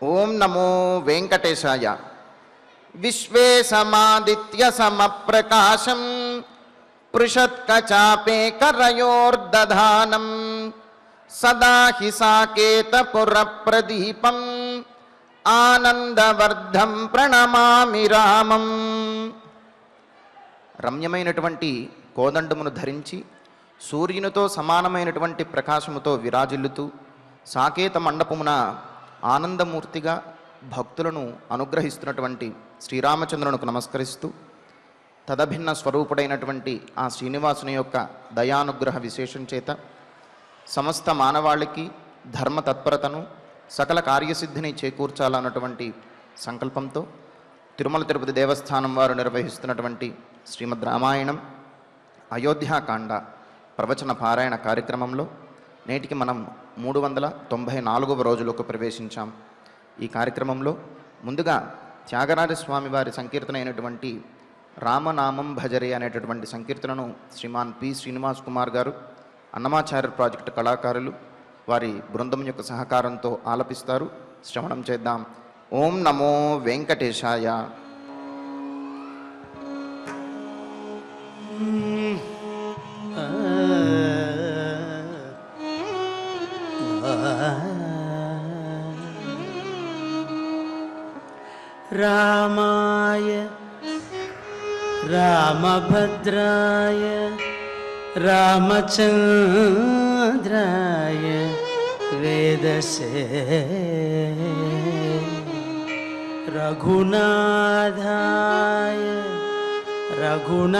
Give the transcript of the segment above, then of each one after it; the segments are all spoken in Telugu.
ఓం నమో వెంకటేశాయ. విశ్వే సమాదిత్య సమప్రకాశం పృషత్కచాపేకరయోర్దధానం సదా హి సాకేతపురప్రదీపం ఆనందవర్ధం ప్రణమామి రామం. రమ్యమైనటువంటి కోదండమును ధరించి సూర్యునితో సమానమైనటువంటి ప్రకాశముతో విరాజిల్లుతూ సాకేత మండపమున ఆనందమూర్తిగా భక్తులను అనుగ్రహిస్తున్నటువంటి శ్రీరామచంద్రునికి నమస్కరిస్తూ తదభిన్న స్వరూపుడైనటువంటి ఆ శ్రీనివాసుని యొక్క దయానుగ్రహ విశేషం చేత సమస్త మానవాళికి ధర్మ తత్పరతను సకల కార్యసిద్ధిని చేకూర్చాలన్నటువంటి సంకల్పంతో తిరుమల తిరుపతి దేవస్థానం వారు నిర్వహిస్తున్నటువంటి శ్రీమద్ రామాయణం అయోధ్యాకాండ ప్రవచన పారాయణ కార్యక్రమంలో నేటికి మనం 394వ రోజులోకి ప్రవేశించాం. ఈ కార్యక్రమంలో ముందుగా త్యాగరాజస్వామి వారి సంకీర్తన అయినటువంటి రామనామం భజరే అనేటటువంటి సంకీర్తనను శ్రీమాన్ పి శ్రీనివాస్ కుమార్ గారు అన్నమాచార్య ప్రాజెక్టు కళాకారులు వారి బృందం యొక్క సహకారంతో ఆలపిస్తారు. శ్రవణం చేద్దాం. ఓం నమో వెంకటేశాయ. రామాయ రామభద్రాయ రామచంద్రాయ వేదసే రఘునాథాయ రఘునాథాయ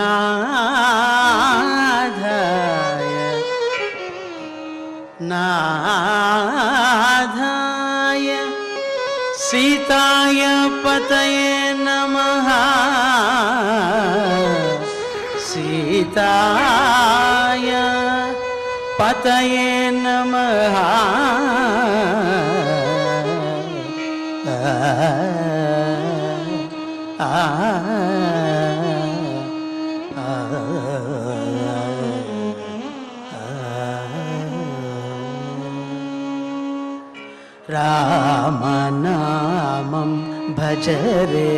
నాథాయ సీతాయ పతయే నమః సీతాయ పతయే నమః రామనామం భజరే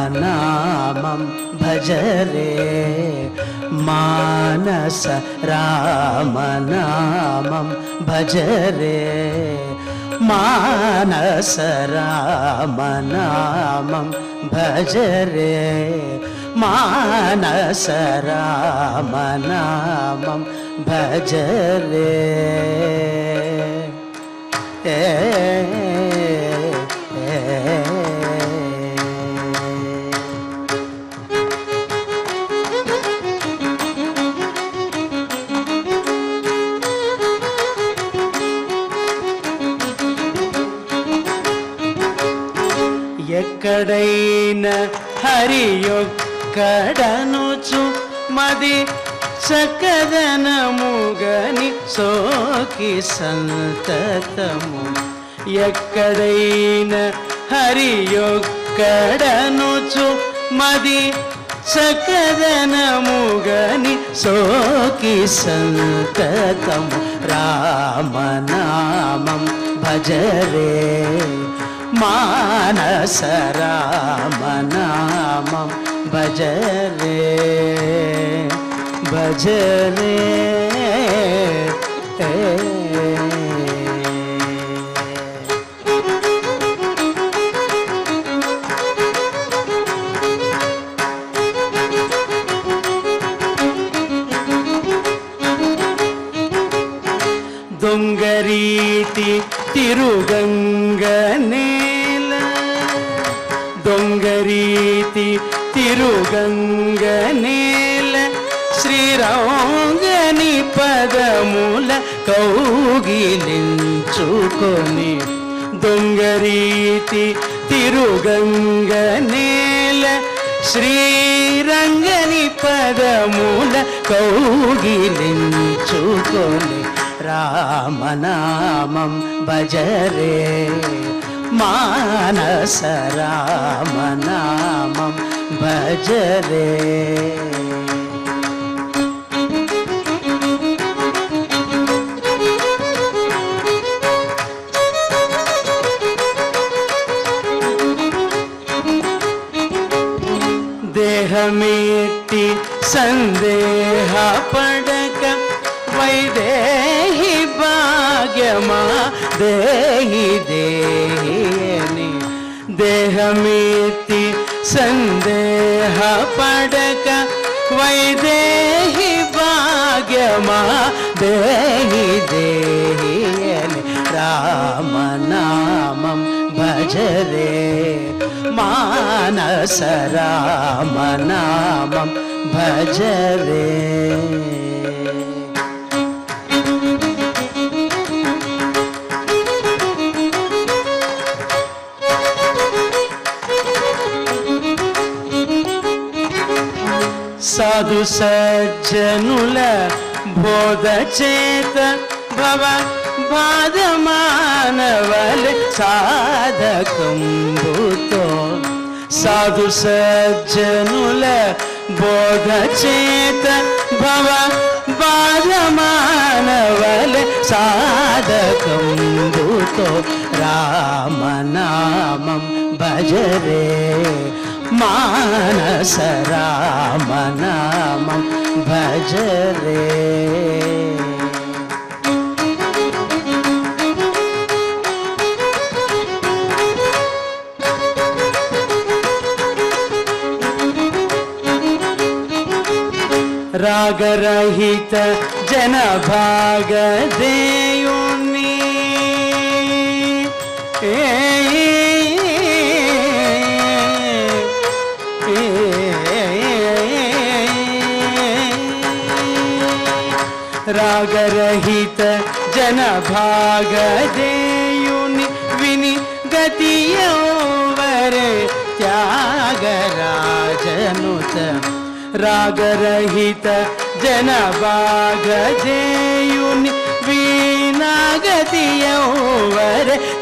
రామనామం భజరే మానస రామనామం భజరే మానస రామనామం భజరే మానస రామనామం భజరే ఎక్కడైనా హరి యొక్కడనుచు మది చక్కదనముగని సోకి సంతతము ఎక్కడైనా హరి యొక్కడనుచు మది చక్కదనముగని సోకి సంతతము రామనామం భజరే మానస రామనామం భజరే భజరే దొంగరీతి తిరుగంగనేల దొంగరీతి తిరుగంగనేల శ్రీరంగని పదముల కౌగిలించుకొని దొంగరీతి తిరుగంగనేల శ్రీరంగని పదముల కౌగిలించుకొని రామనామం భజరే మానస రామనామం భజరే దేహమిట్టి సందేహ పడక వైదేహి భాగ్యమా దేహి దేహి అని దేహమిట్టి సందేహ పడక వైదేహి భాగ్యమా దేహి దేహి అని రామనామం భజరే మానస రామనామం భజరే. సాధు సజ్జనుల బోధ చేత భవ బాధమానవల్ సాధకంబుతో సాధు సజ్జనుల బోధ చేత భవ బాధమానవల్ సాధకంబుతో రామనామం భజరే మానస రామనామం భజరే. రాగరహిత జనభాగదేయుని రాగరహిత జనభాగదేయుని విని గతియోవరే త్యాగరాజనుత రాగరహిత జనభాగదేయుని వీణాగతియోవరే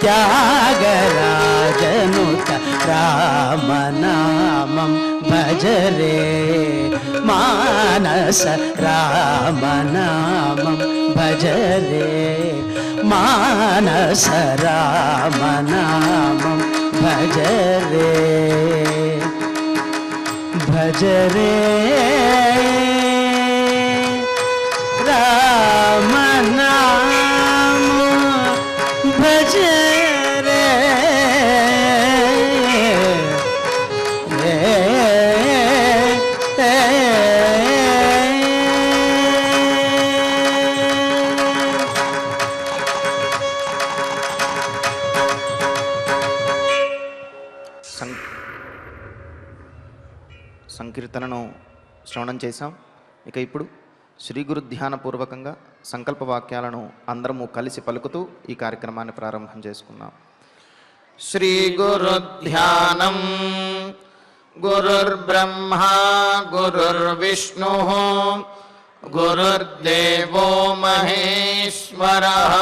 త్యాగరాజనుత రామనామం భజరే మానస రామనామం భజరే మానస రామనామం భజరే భజరే రామనామం భజరే సంకీర్తనను శ్రవణం చేశాం. ఇక ఇప్పుడు శ్రీ గురు ధ్యానపూర్వకంగా సంకల్ప వాక్యాలను అందరము కలిసి పలుకుతూ ఈ కార్యక్రమాన్ని ప్రారంభం చేసుకుందాం. శ్రీ గురు ధ్యానం గురుర్బ్రహ్మా గురుర్విష్ణు గురుర్దేవో మహేశ్వరః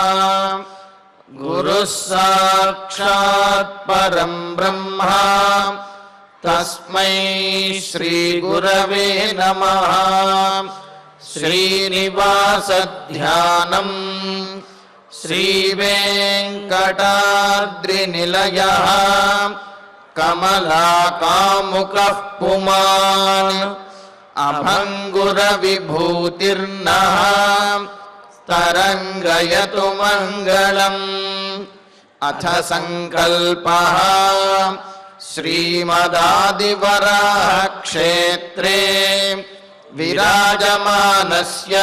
గురుః సాక్షాత్ పరం బ్రహ్మ తస్మై శ్రీ గురవే నమః. శ్రీనివాస ధ్యానం శ్రీ వెంకటాద్రి నిలయః కమలాకాముకః పుమాన్ అభంగుర విభూతిర్నః తరంగయతు మంగళం. అథ సంకల్పః శ్రీమదాదివరాహ క్షేత్రే విరాజమానస్య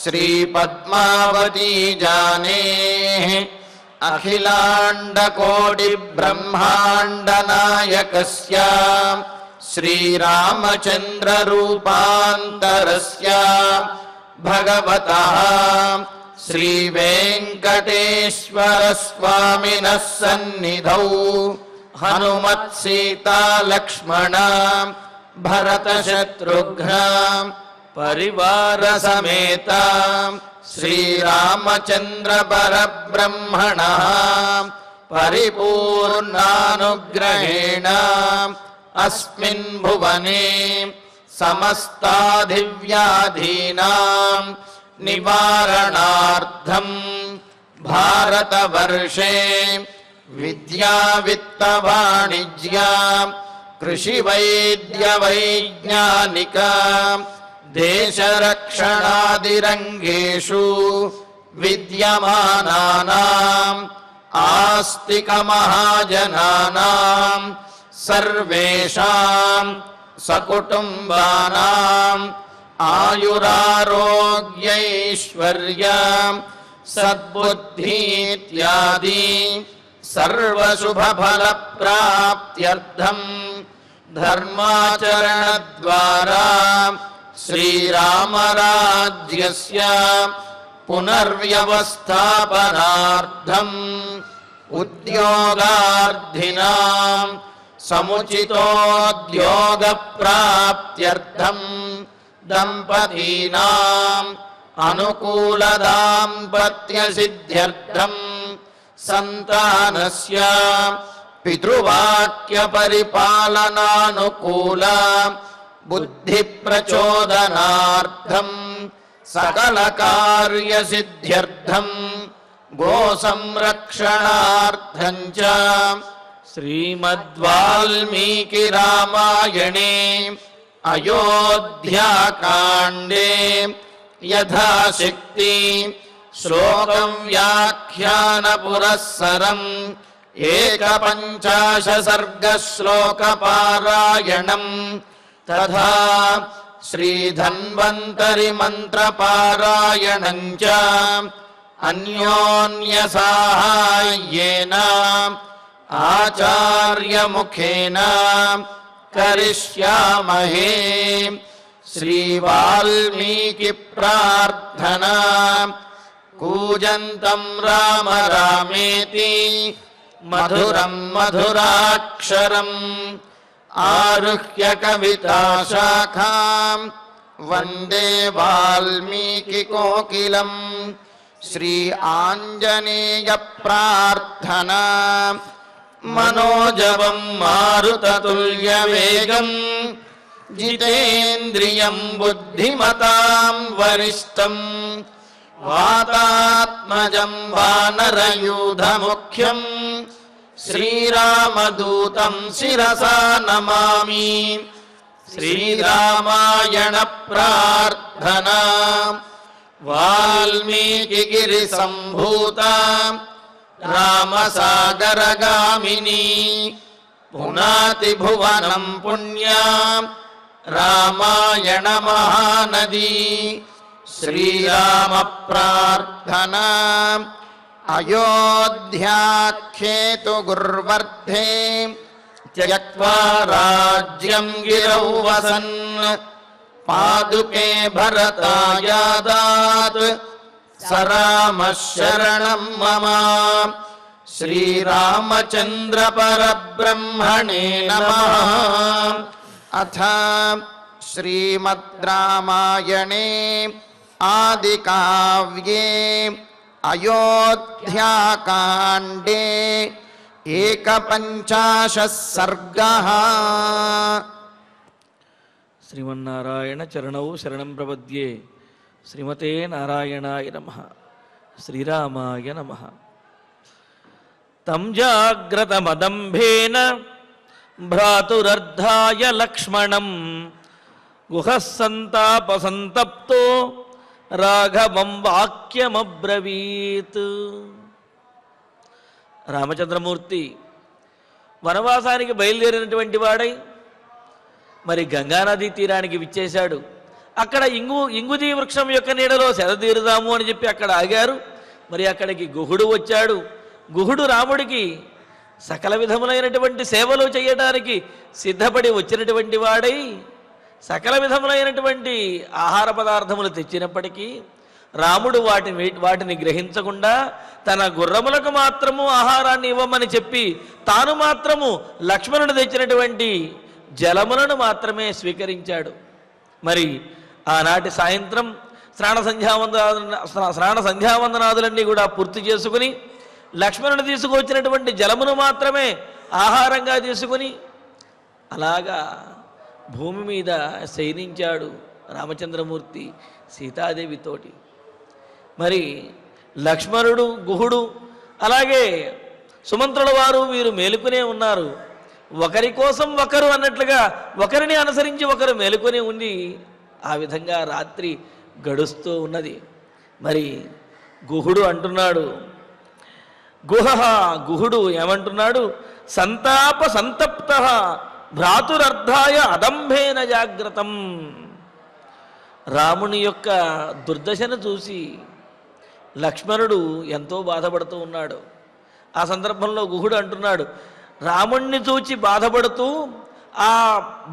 శ్రీ పద్మావతీ జానేః అఖిలాండకోటి బ్రహ్మాండ నాయకస్య శ్రీరామచంద్ర రూపాంతరస్య భగవతః శ్రీ వెంకటేశ్వర స్వామినః సన్నిధౌ హనుమత్ సీతా లక్ష్మణ భరత శత్రుఘ్న పరివార సమేత శ్రీరామచంద్ర పరబ్రహ్మణః పరిపూర్ణానుగ్రహేణ అస్మిన్ భువనే సమస్తాధివ్యాధీనాం నివారణార్థం భారతవర్షే విద్యా విత్త వాణిజ్య కృషి వైద్య వైజ్ఞానిక దేశరక్షణాదిరంగేషు విద్యమానానాం ఆస్తిక మహాజనానాం సర్వేషాం సకుటుంబానాం ఆయురారోగ్యైశ్వర్య సద్బుద్ధీత్యాది సర్వశుభఫలప్రాప్త్యర్థం ధర్మాచరణద్వారా శ్రీరామరాజ్యస్య పునర్వ్యవస్థాపనార్థం ఉద్యోగార్థినాం సముచితోద్యోగప్రాప్త్యర్థం దంపతీనాం అనుకూల దాంపత్య సిద్ధ్యర్థం సంతానస్య పితృవాక్య పరిపాలనానుకూల బుద్ధి ప్రచోదనార్థం సకల కార్య సిద్ధ్యర్థం గో సంరక్షణార్థం చ శ్రీమద్వాల్మీకి రామాయణే అయోధ్యాకాండే యథాశక్తి శ్లోకం వ్యాఖ్యాన పురస్సరం ఏకపంచాశసర్గ శ్లోక పారాయణం తథా శ్రీధన్వంతరి మంత్ర పారాయణం చ అన్యోన్య సాహాయ్యేన ఆచార్య ముఖేన కరిష్యామహే. శ్రీ వాల్మీకి ప్రార్థనా కూజంతం రామ రామేతి మధురం మధురాక్షరం ఆరుహ్య కవితా శాఖాం వందే వాల్మీకి కోకిలం. శ్రీ ఆంజనేయ ప్రార్థనా మనోజవం మారుతతుల్యవేగం జితేంద్రియం బుద్ధిమతాం వరిష్టం వాతాత్మజం వానరయూధముఖ్యం శ్రీరామదూతం శిరసా నమామి. శ్రీరామాయణ ప్రార్థనా వాల్మీకి గిరి సంభూత రామసాగరగామిని పునాతి భువనం పుణ్యా రామాయణ మహానది. శ్రీరామ ప్రార్థనా అయోధ్యాఖ్యేతు గుర్వర్ధే త్యక్త్వా రాజ్యం గిరౌ వసన్ పాదుకే భరతాయాదాత్ సరామ శరణం మమ. శ్రీరామచంద్ర పరబ్రహ్మణే నమః. అథ శ్రీమద్ రామాయణే ఆదికావ్యే అయోధ్యాకాండే ఏకపంచాశः సర్గः. శ్రీమన్నారాయణ చరణౌ శరణం ప్రపద్యే. శ్రీమతే నారాయణాయ నమః. శ్రీరామాయ నమః. తం జాగ్రతమదంభేన భ్రాతురర్ధాయ లక్ష్మణం గుహః సంతాపసంతప్తో రాఘవం వాక్యమబ్రవీత్. రామచంద్రమూర్తి వనవాసానికి బయలుదేరినటువంటి వాడై మరి గంగానదీ తీరానికి విచ్చేశాడు. అక్కడ ఇంగుదీ వృక్షం యొక్క నీడలో సెదతీరుదాము అని చెప్పి అక్కడ ఆగారు. మరి అక్కడికి గుహుడు వచ్చాడు. గుహుడు రాముడికి సకల విధములైనటువంటి సేవలు చేయడానికి సిద్ధపడి వచ్చినటువంటి వాడై సకల విధములైనటువంటి ఆహార పదార్థములు తెచ్చినప్పటికీ రాముడు వాటిని గ్రహించకుండా తన గుర్రములకు మాత్రము ఆహారాన్ని ఇవ్వమని చెప్పి తాను మాత్రము లక్ష్మణుడు తెచ్చినటువంటి జలములను మాత్రమే స్వీకరించాడు. మరి ఆనాటి సాయంత్రం స్నాన సంధ్యావందనాదులన్నీ కూడా పూర్తి చేసుకుని లక్ష్మణుడు తీసుకువచ్చినటువంటి జలమును మాత్రమే ఆహారంగా తీసుకుని అలాగా భూమి మీద శయనించాడు రామచంద్రమూర్తి సీతాదేవితోటి. మరి లక్ష్మణుడు గుహుడు అలాగే సుమంత్రుల వారు వీరు మేలుకునే ఉన్నారు. ఒకరి కోసం ఒకరు అన్నట్లుగా ఒకరిని అనుసరించి ఒకరు మేలుకొని ఉండి ఆ విధంగా రాత్రి గడుస్తూ ఉన్నది. మరి గుహుడు అంటున్నాడు, గుహుడు ఏమంటున్నాడు? సంతాప సంతప్త భ్రాతురర్ధాయ అదంభేన జాగ్రత్తం. రాముని యొక్క దుర్దశను చూసి లక్ష్మణుడు ఎంతో బాధపడుతూ ఉన్నాడు. ఆ సందర్భంలో గుహుడు అంటున్నాడు, రాముణ్ణి చూచి బాధపడుతూ ఆ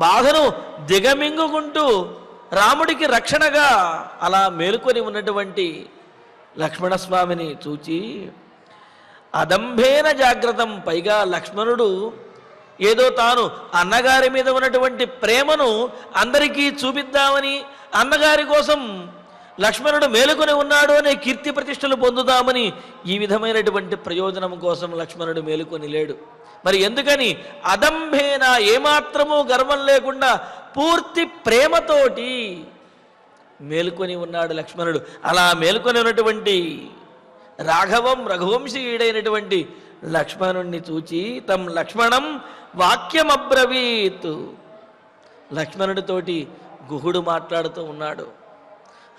బాధను దిగమింగుకుంటూ రాముడికి రక్షణగా అలా మేలుకొని ఉన్నటువంటి లక్ష్మణస్వామిని చూచి అదంభేన జాగ్రత్తం. పైగా లక్ష్మణుడు ఏదో తాను అన్నగారి మీద ఉన్నటువంటి ప్రేమను అందరికీ చూపిద్దామని, అన్నగారి కోసం లక్ష్మణుడు మేలుకొని ఉన్నాడు అనే కీర్తి ప్రతిష్టలు పొందుదామని ఈ విధమైనటువంటి ప్రయోజనం కోసం లక్ష్మణుడు మేలుకొని లేడు. మరి ఎందుకని? అదంభేన, ఏమాత్రమూ గర్వం లేకుండా పూర్తి ప్రేమతోటి మేలుకొని ఉన్నాడు లక్ష్మణుడు. అలా మేలుకొని ఉన్నటువంటి రాఘవం రఘువంశీయుడైనటువంటి లక్ష్మణుణ్ణి చూచి తం లక్ష్మణం వాక్యమబ్రవీత్. లక్ష్మణుడితోటి గుహుడు మాట్లాడుతూ ఉన్నాడు.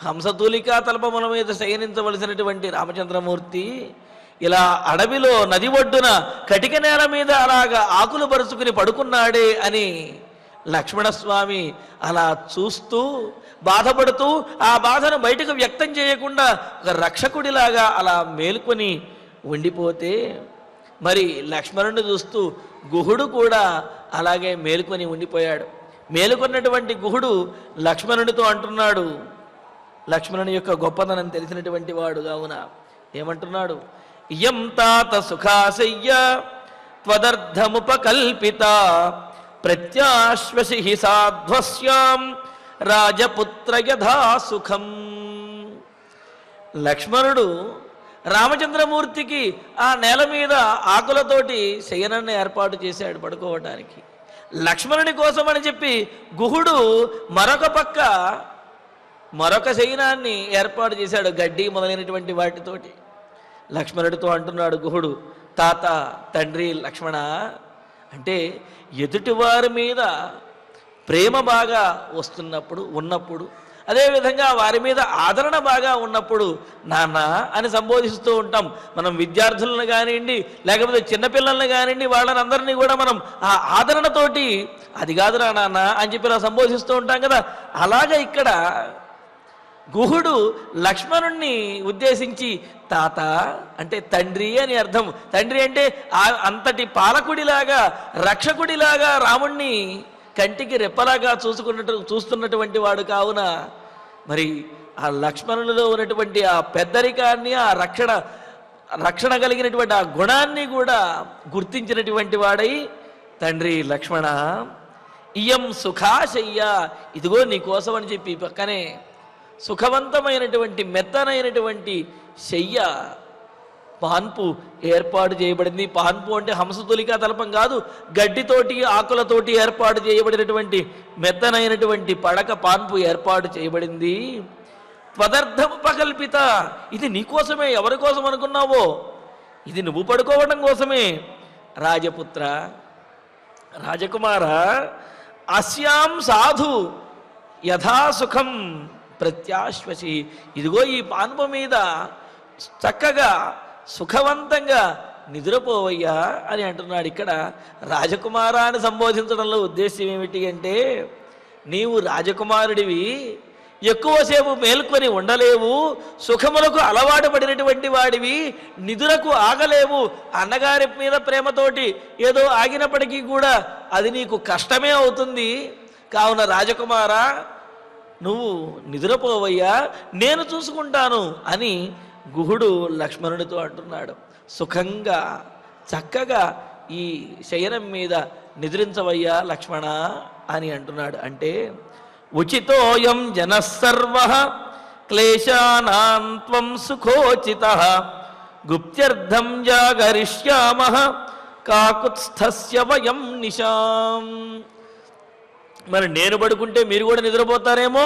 హంసతూలికా తల్పముల మీద శయనించవలసినటువంటి రామచంద్రమూర్తి ఇలా అడవిలో నది ఒడ్డున కటిక నేల మీద అలాగా ఆకులు పరుచుకుని పడుకున్నాడే అని లక్ష్మణస్వామి అలా చూస్తూ బాధపడుతూ ఆ బాధను బయటకు వ్యక్తం చేయకుండా ఒక రక్షకుడిలాగా అలా మేలుకొని ఉండిపోతే, మరి లక్ష్మణుడిని చూస్తూ గుహుడు కూడా అలాగే మేలుకొని ఉండిపోయాడు. మేలుకున్నటువంటి గుహుడు లక్ష్మణుడితో అంటున్నాడు, లక్ష్మణుని యొక్క గొప్పతనం తెలిసినటువంటి వాడు కావున ఏమంటున్నాడు? ఇయం తాత సుఖాశయ్య త్వదర్థముపకల్పిత ప్రత్యాశ్వసి సాధ్వస్యాం రాజపుత్ర యథా సుఖం. లక్ష్మణుడు రామచంద్రమూర్తికి ఆ నేల మీద ఆకులతోటి శయనాన్ని ఏర్పాటు చేశాడు పడుకోవడానికి. లక్ష్మణుని కోసం అని చెప్పి గుహుడు మరొక పక్క మరొక శయనాన్ని ఏర్పాటు చేశాడు, గడ్డి మొదలైనటువంటి వాటితోటి. లక్ష్మణుడితో అంటున్నాడు గుహుడు, తాత, తండ్రి లక్ష్మణ, అంటే ఎదుటివారి మీద ప్రేమ బాగా ఉన్నప్పుడు అదేవిధంగా వారి మీద ఆదరణ బాగా ఉన్నప్పుడు నాన్న అని సంబోధిస్తూ ఉంటాం. మనం విద్యార్థులను కానివ్వండి, లేకపోతే చిన్నపిల్లల్ని కానివ్వండి, వాళ్ళని అందరినీ కూడా మనం ఆ ఆదరణతోటి అది కాదురా నాన్న అని చెప్పి ఇలా సంబోధిస్తూ ఉంటాం కదా. అలాగే ఇక్కడ గుహుడు లక్ష్మణుణ్ణి ఉద్దేశించి తాత అంటే తండ్రి అని అర్థం. తండ్రి అంటే అంతటి పాలకుడిలాగా రక్షకుడిలాగా రాముణ్ణి కంటికి రెప్పలాగా చూస్తున్నటువంటి వాడు కావున మరి ఆ లక్ష్మణులలో ఉన్నటువంటి ఆ పెద్దరికాన్ని, ఆ రక్షణ కలిగినటువంటి ఆ గుణాన్ని కూడా గుర్తించినటువంటి వాడై, తండ్రి లక్ష్మణ ఇయం సుఖాశయ్య, ఇదిగో నీకోసం అని చెప్పి పక్కనే సుఖవంతమైనటువంటి మెత్తనైనటువంటి శయ్య పాన్పు ఏర్పాటు చేయబడింది. పాన్పు అంటే హంసతులికా తల్పం కాదు, గడ్డితోటి ఆకులతోటి ఏర్పాటు చేయబడినటువంటి మెత్తనైనటువంటి పడక పాన్పు ఏర్పాటు చేయబడింది. త్వదర్థముపకల్పిత, ఇది నీకోసమే. ఎవరి కోసం అనుకున్నావో ఇది నువ్వు పడుకోవడం కోసమే. రాజపుత్ర, రాజకుమార, అస్యాం సాధు యథాసుఖం ప్రత్యాశ్వసి, ఇదిగో ఈ పాన్పు మీద చక్కగా సుఖవంతంగా నిద్రపోవయ్యా అని అంటున్నాడు. ఇక్కడ రాజకుమారాన్ని సంబోధించడంలో ఉద్దేశం ఏమిటి అంటే, నీవు రాజకుమారుడివి, ఎక్కువసేపు మేల్కొని ఉండలేవు, సుఖములకు అలవాటు పడినటువంటి వాడివి, నిదురకు ఆగలేవు. అన్నగారి మీద ప్రేమతోటి ఏదో ఆగినప్పటికీ కూడా అది నీకు కష్టమే అవుతుంది. కావున రాజకుమారా, నువ్వు నిద్రపోవయ్యా, నేను చూసుకుంటాను అని గుహుడు లక్ష్మణుడితో అంటున్నాడు. సుఖంగా చక్కగా ఈ శయనం మీద నిద్రించవయ్యా లక్ష్మణ అని అంటున్నాడు. అంటే ఉచితోయం జనసర్వ క్లేశానాం త్వం సుఖోచితః గుప్త్యర్థం జాగరిష్యామః కాకుత్స్థస్య వయం నిశాం. మరి నేను పడుకుంటే మీరు కూడా నిద్రపోతారేమో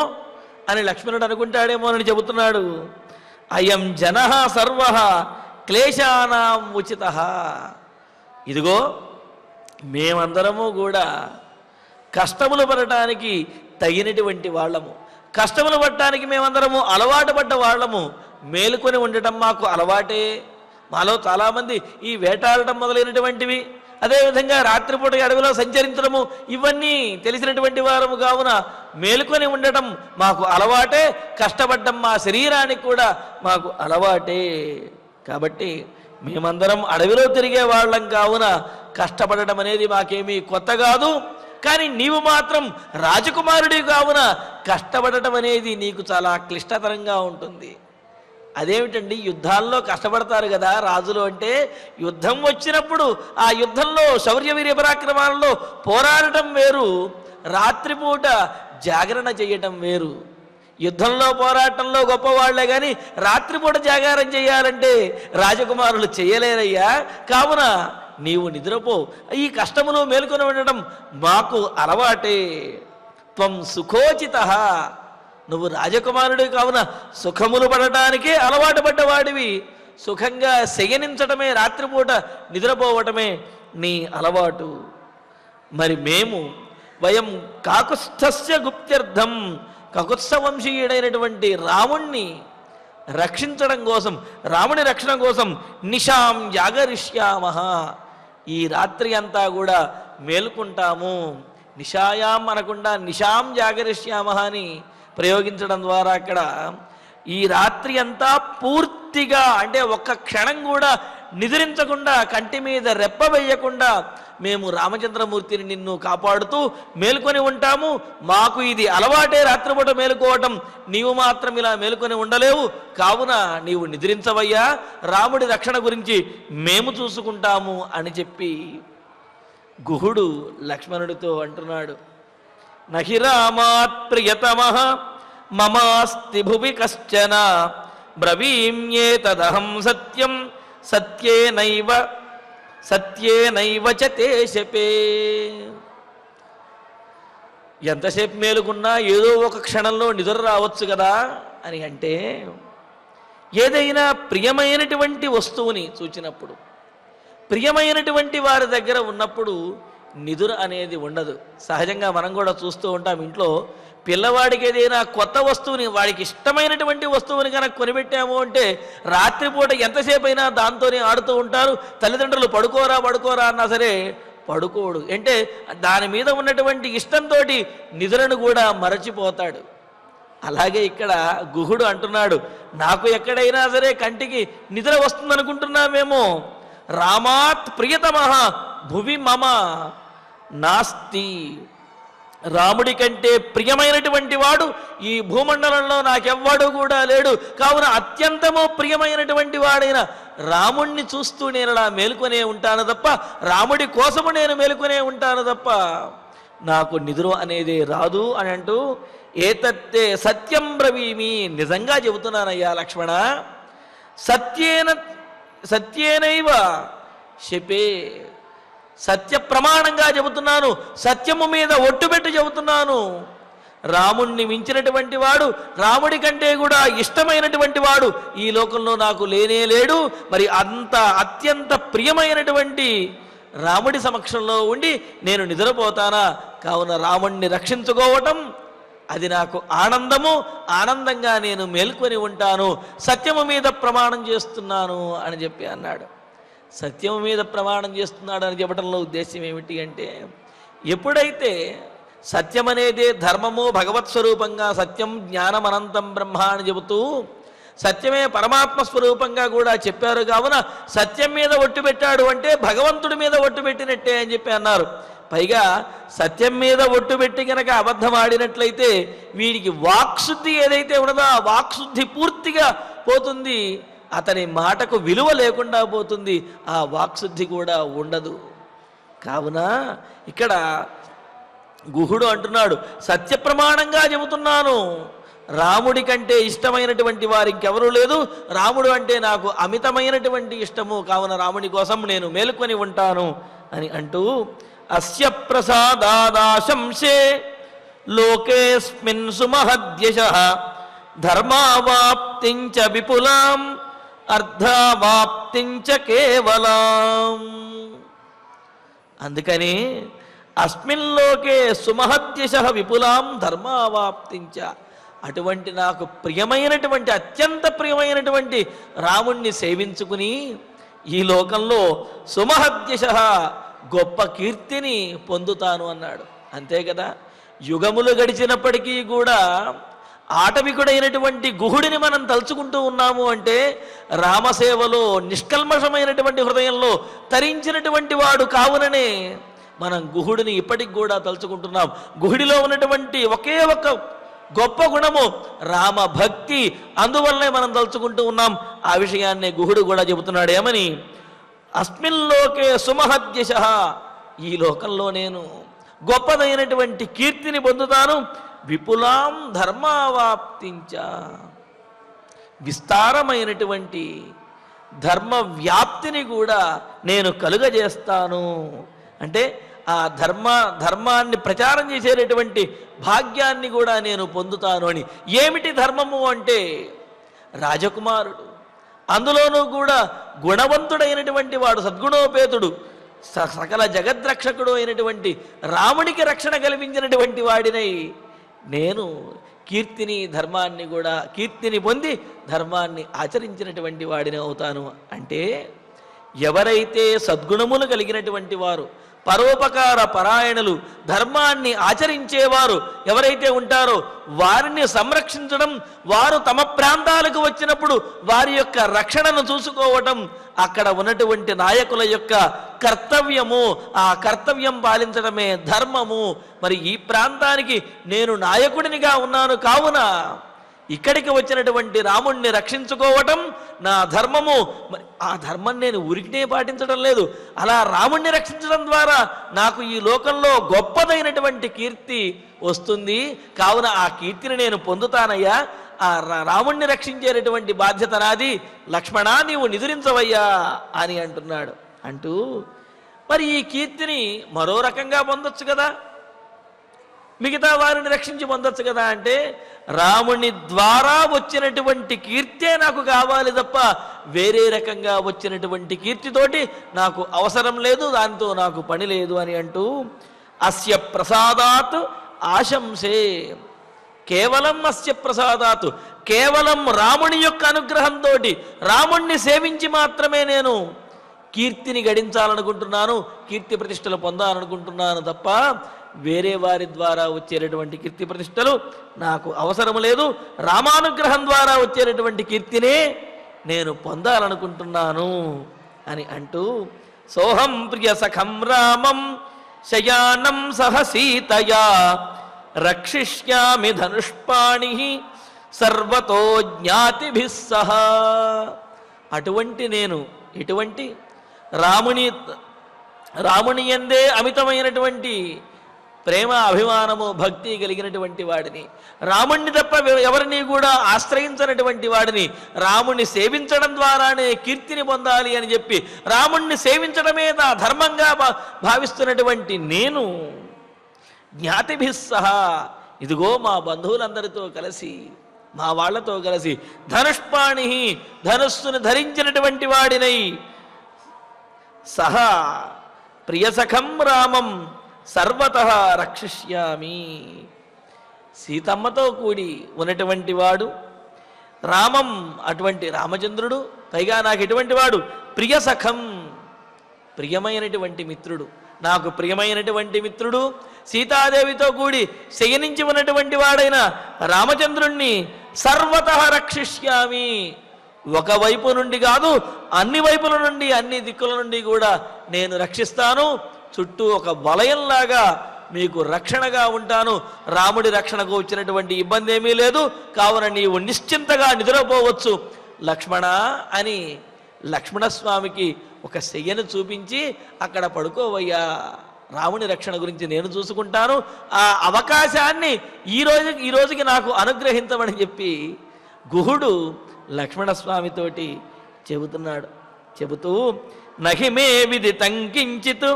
అని లక్ష్మణుడు అనుకుంటాడేమో అని చెబుతున్నాడు. అయం జనః సర్వః క్లేశానాం ఉచితః, ఇదిగో మేమందరము కూడా కష్టములు పడటానికి తగినటువంటి వాళ్ళము, కష్టములు పడటానికి మేమందరము అలవాటు పడ్డ వాళ్ళము. మేలుకొని ఉండటం మాకు అలవాటే. మాలో చాలామంది ఈ వేటాడటం మొదలైనటువంటివి, అదేవిధంగా రాత్రిపూట అడవిలో సంచరించడము, ఇవన్నీ తెలిసినటువంటి వారము కావున మేలుకొని ఉండటం మాకు అలవాటే. కష్టపడ్డం మా శరీరానికి కూడా మాకు అలవాటే. కాబట్టి మేమందరం అడవిలో తిరిగే వాళ్ళం కావున కష్టపడటం అనేది మాకేమీ కొత్త కాదు. కానీ నీవు మాత్రం రాజకుమారుడి కావున కష్టపడటం అనేది నీకు చాలా క్లిష్టతరంగా ఉంటుంది. అదేమిటండి, యుద్ధాల్లో కష్టపడతారు కదా రాజులు అంటే. యుద్ధం వచ్చినప్పుడు ఆ యుద్ధంలో శౌర్య వీర్య పరాక్రమాలలో పోరాడటం వేరు, రాత్రిపూట జాగరణ చేయటం వేరు. యుద్ధంలో పోరాటంలో గొప్పవాళ్లే కానీ రాత్రిపూట జాగారం చేయాలంటే రాజకుమారులు చేయలేరయ్యా. కావున నీవు నిద్రపో, ఈ కష్టములు మేలుకొని ఉండటం మాకు అలవాటే. త్వం సుఖోచితః, నువ్వు రాజకుమారుడు కావున సుఖములు పడటానికే అలవాటు పడ్డవాడివి. సుఖంగా శయనించటమే, రాత్రిపూట నిద్రపోవటమే నీ అలవాటు. మరి మేము వయం కాకుస్థస్య గుప్త్యర్థం, కకుత్స వంశీయుడైనటువంటి రాముణ్ణి రక్షించడం కోసం, రాముని రక్షణ కోసం నిశాం జాగరిష్యామః, ఈ రాత్రి అంతా కూడా మేలుకుంటాము. నిశాయాం అనకుండా నిశాం జాగరిష్యామః అని ప్రయోగించడం ద్వారా అక్కడ ఈ రాత్రి అంతా పూర్తిగా అంటే ఒక్క క్షణం కూడా నిద్రించకుండా, కంటి మీద రెప్ప వేయకుండా మేము రామచంద్రమూర్తిని నిన్ను కాపాడుతూ మేలుకొని ఉంటాము. మాకు ఇది అలవాటే రాత్రిపూట మేలుకోవటం, నీవు మాత్రం ఇలా మేలుకొని ఉండలేవు. కావున నీవు నిద్రించవయ్యా, రాముడి రక్షణ గురించి మేము చూసుకుంటాము అని చెప్పి గుహుడు లక్ష్మణుడితో అంటున్నాడు. నహి రామాత్ ప్రియతమః మమాస్తి భువి కశ్చన బ్రవీమ్యేతదహం సత్యం సత్యేనైవ చ తే శపే. ఎంతసేపు మేలుకున్నా ఏదో ఒక క్షణంలో నిద్ర రావచ్చు కదా అని అంటే, ఏదైనా ప్రియమైనటువంటి వస్తువుని చూచినప్పుడు, ప్రియమైనటువంటి వారి దగ్గర ఉన్నప్పుడు నిదుర అనేది ఉండదు. సహజంగా మనం కూడా చూస్తూ ఉంటాం, ఇంట్లో పిల్లవాడికి ఏదైనా కొత్త వస్తువుని, వాడికి ఇష్టమైనటువంటి వస్తువుని కనుక కొనిపెట్టాము అంటే రాత్రిపూట ఎంతసేపు అయినా దాంతోనే ఆడుతూ ఉంటారు. తల్లిదండ్రులు పడుకోరా అన్నా సరే పడుకోడు. అంటే దాని మీద ఉన్నటువంటి ఇష్టంతో నిద్రను కూడా మరచిపోతాడు. అలాగే ఇక్కడ గుహుడు అంటున్నాడు, నాకు ఎక్కడైనా సరే కంటికి నిద్ర వస్తుందనుకుంటున్నామేమో. రామాత్ ప్రియతమః భువి మమ నాస్తి, రాముడి కంటే ప్రియమైనటువంటి వాడు ఈ భూమండలంలో నాకెవ్వడు కూడా లేడు. కావున అత్యంతము ప్రియమైనటువంటి వాడైన రాముణ్ణి చూస్తూ నేను అలా మేలుకొనే ఉంటాను తప్ప, రాముడి కోసము నేను మేలుకొనే ఉంటాను తప్ప నాకు నిద్ర అనేది రాదు అని అంటూ, ఏతత్తే సత్యం బ్రవీమి, నిజంగా చెబుతున్నానయ్యా లక్ష్మణ, సత్యేనైవ శపే, సత్య ప్రమాణంగా చెబుతున్నాను, సత్యము మీద ఒట్టుబెట్టి చెబుతున్నాను. రాముణ్ణి మించినటువంటి వాడు, రాముడి కంటే కూడా ఇష్టమైనటువంటి వాడు ఈ లోకంలో నాకు లేనే లేడు. మరి అంత అత్యంత ప్రియమైనటువంటి రాముడి సమక్షంలో ఉండి నేను నిద్రపోతానా? కావున రాముణ్ణి రక్షించుకోవటం అది నాకు ఆనందము, ఆనందంగా నేను మేల్కొని ఉంటాను, సత్యము మీద ప్రమాణం చేస్తున్నాను అని చెప్పి అన్నాడు. సత్యము మీద ప్రమాణం చేస్తున్నాడు అని చెప్పడంలో ఉద్దేశం ఏమిటి అంటే, ఎప్పుడైతే సత్యం అనేది ధర్మము భగవత్ స్వరూపంగా, సత్యం జ్ఞానం అనంతం బ్రహ్మ అని చెబుతూ సత్యమే పరమాత్మ స్వరూపంగా కూడా చెప్పారు. కావున సత్యం మీద ఒట్టు పెట్టాడు అంటే భగవంతుడి మీద ఒట్టు పెట్టినట్టే అని చెప్పి అన్నారు. పైగా సత్యం మీద ఒట్టు పెట్టి కనుక అబద్ధం ఆడినట్లయితే వీడికి వాక్శుద్ధి ఏదైతే ఉన్నదో ఆ వాక్శుద్ధి పూర్తిగా పోతుంది, అతని మాటకు విలువ లేకుండా పోతుంది, ఆ వాక్శుద్ధి కూడా ఉండదు. కావున ఇక్కడ గుహుడు అంటున్నాడు, సత్య ప్రమాణంగా చెబుతున్నాను, రాముడి కంటే ఇష్టమైనటువంటి వారు ఇంకెవరూ లేదు, రాముడు అంటే నాకు అమితమైనటువంటి ఇష్టము, కావున రాముడి కోసం నేను మేలుకొని ఉంటాను అని అంటూ, అస్య ప్రసాదాదాశంసే లోకేస్మిన్ సుమహద్యశః ధర్మావాప్తించ విపులాం అర్ధావాప్తించ కేవలాం. అందుకని అస్మిన్లోకే సుమహత్యశ విపులాం ధర్మావాప్తించ, అటువంటి నాకు ప్రియమైనటువంటి అత్యంత ప్రియమైనటువంటి రాముణ్ణి సేవించుకుని ఈ లోకంలో సుమహత్యశ గొప్ప కీర్తిని పొందుతాను అన్నాడు. అంతే కదా, యుగములు గడిచినప్పటికీ కూడా ఆటవికుడైనటువంటి గుహుడిని మనం తలుచుకుంటూ ఉన్నాము అంటే రామసేవలో నిష్కల్మషమైనటువంటి హృదయంలో తరించినటువంటి వాడు కావుననే మనం గుహుడిని ఇప్పటికి కూడా తలుచుకుంటున్నాం. గుహుడిలో ఉన్నటువంటి ఒకే ఒక్క గొప్ప గుణము రామభక్తి, అందువల్లనే మనం తలుచుకుంటూ ఉన్నాం. ఆ విషయాన్ని గుహుడు కూడా చెబుతున్నాడు. ఏమని? అస్మిన్లోకే సుమహద్యశ, ఈ లోకంలో నేను గొప్పదైనటువంటి కీర్తిని పొందుతాను. విపులాం ధర్మావాప్తించ, విస్తారమైనటువంటి ధర్మ వ్యాప్తిని కూడా నేను కలుగజేస్తాను. అంటే ఆ ధర్మాన్ని ప్రచారం చేసేటటువంటి భాగ్యాన్ని కూడా నేను పొందుతాను అని. ఏమిటి ధర్మము అంటే రాజకుమారుడు, అందులోనూ కూడా గుణవంతుడైనటువంటి వాడు, సద్గుణోపేతుడు, సకల జగద్రక్షకుడు అయినటువంటి రామునికి రక్షణ కల్పించినటువంటి వాడినై నేను కీర్తిని పొంది ధర్మాన్ని ఆచరించినటువంటి వాడిని అవుతాను. అంటే ఎవరైతే సద్గుణములు కలిగినటువంటి వారు, పరోపకార పరాయణులు, ధర్మాన్ని ఆచరించేవారు ఎవరైతే ఉంటారో వారిని సంరక్షించడం, వారు తమ ప్రాంతాలకు వచ్చినప్పుడు వారి యొక్క రక్షణను చూసుకోవటం అక్కడ ఉన్నటువంటి నాయకుల యొక్క కర్తవ్యము. ఆ కర్తవ్యం పాలించడమే ధర్మము. మరి ఈ ప్రాంతానికి నేను నాయకుడినిగా ఉన్నాను కావున ఇక్కడికి వచ్చినటువంటి రాముణ్ణి రక్షించుకోవటం నా ధర్మము. ఆ ధర్మం నేను ఊరికినే పాటించడం లేదు, అలా రాముణ్ణి రక్షించడం ద్వారా నాకు ఈ లోకంలో గొప్పదైనటువంటి కీర్తి వస్తుంది. కావున ఆ కీర్తిని నేను పొందుతానయ్యా. ఆ రాముణ్ణి రక్షించేటటువంటి బాధ్యత నాది. లక్ష్మణ, నీవు నిదురించవయ్యా అని అంటున్నాడు. అంటూ మరి ఈ కీర్తిని మరో రకంగా పొందొచ్చు కదా, మిగతా వారిని రక్షించి పొందొచ్చు కదా. అంటే రాముని ద్వారా వచ్చినటువంటి కీర్తే నాకు కావాలి తప్ప వేరే రకంగా వచ్చినటువంటి కీర్తితోటి నాకు అవసరం లేదు, దాంతో నాకు పని లేదు అని అంటూ అస్య ప్రసాదాత్ ఆశంసే, కేవలం అస్య ప్రసాదాత్, కేవలం రాముని యొక్క అనుగ్రహంతో రాముణ్ణి సేవించి మాత్రమే నేను కీర్తిని గడించాలనుకుంటున్నాను, కీర్తి ప్రతిష్టలు పొందాలనుకుంటున్నాను తప్ప వేరే వారి ద్వారా వచ్చేటటువంటి కీర్తి ప్రతిష్టలు నాకు అవసరం లేదు. రామానుగ్రహం ద్వారా వచ్చేటటువంటి కీర్తినే నేను పొందాలనుకుంటున్నాను అని అంటూ సోహం ప్రియ సఖం రామం శయానం సహ సీతయా రక్షిష్యామి ధనుష్పాణి సర్వతో జ్ఞాతిభిః సహ. అటువంటి నేను ఎటువంటి రాముని యందే అమితమైనటువంటి ప్రేమ, అభిమానము, భక్తి కలిగినటువంటి వాడిని, రాముణ్ణి తప్ప ఎవరిని కూడా ఆశ్రయించినటువంటి వాడిని, రాముణ్ణి సేవించడం ద్వారానే కీర్తిని పొందాలి అని చెప్పి రాముణ్ణి సేవించడమే నా ధర్మంగా భావిస్తున్నటువంటి నేను జ్ఞాతిభిః సహా, ఇదిగో మా బంధువులందరితో కలిసి, మా వాళ్లతో కలిసి ధనుష్పాణి, ధనుస్సును ధరించినటువంటి వాడినై, సహా ప్రియసఖం రామం సర్వతః రక్షిష్యామి, సీతమ్మతో కూడి ఉన్నటువంటి వాడు రామం, అటువంటి రామచంద్రుడు, పైగా నాకు ఎటువంటి వాడు ప్రియసఖం, ప్రియమైనటువంటి మిత్రుడు, నాకు ప్రియమైనటువంటి మిత్రుడు, సీతాదేవితో కూడి శయనించి ఉన్నటువంటి వాడైన రామచంద్రుణ్ణి సర్వతః రక్షిష్యామి, ఒకవైపు నుండి కాదు అన్ని వైపుల నుండి, అన్ని దిక్కుల నుండి కూడా నేను రక్షిస్తాను. చుట్టూ ఒక వలయంలాగా మీకు రక్షణగా ఉంటాను. రాముడి రక్షణకు వచ్చినటువంటి ఇబ్బంది ఏమీ లేదు, కావున నీవు నిశ్చింతగా నిద్రపోవచ్చు లక్ష్మణ అని లక్ష్మణస్వామికి ఒక శయ్యను చూపించి అక్కడ పడుకోవయ్యా, రాముని రక్షణ గురించి నేను చూసుకుంటాను, ఆ అవకాశాన్ని ఈ రోజుకి నాకు అనుగ్రహించమని చెప్పి గుహుడు లక్ష్మణస్వామితోటి చెబుతున్నాడు. చెబుతూ నహిమే విదితం కించిత్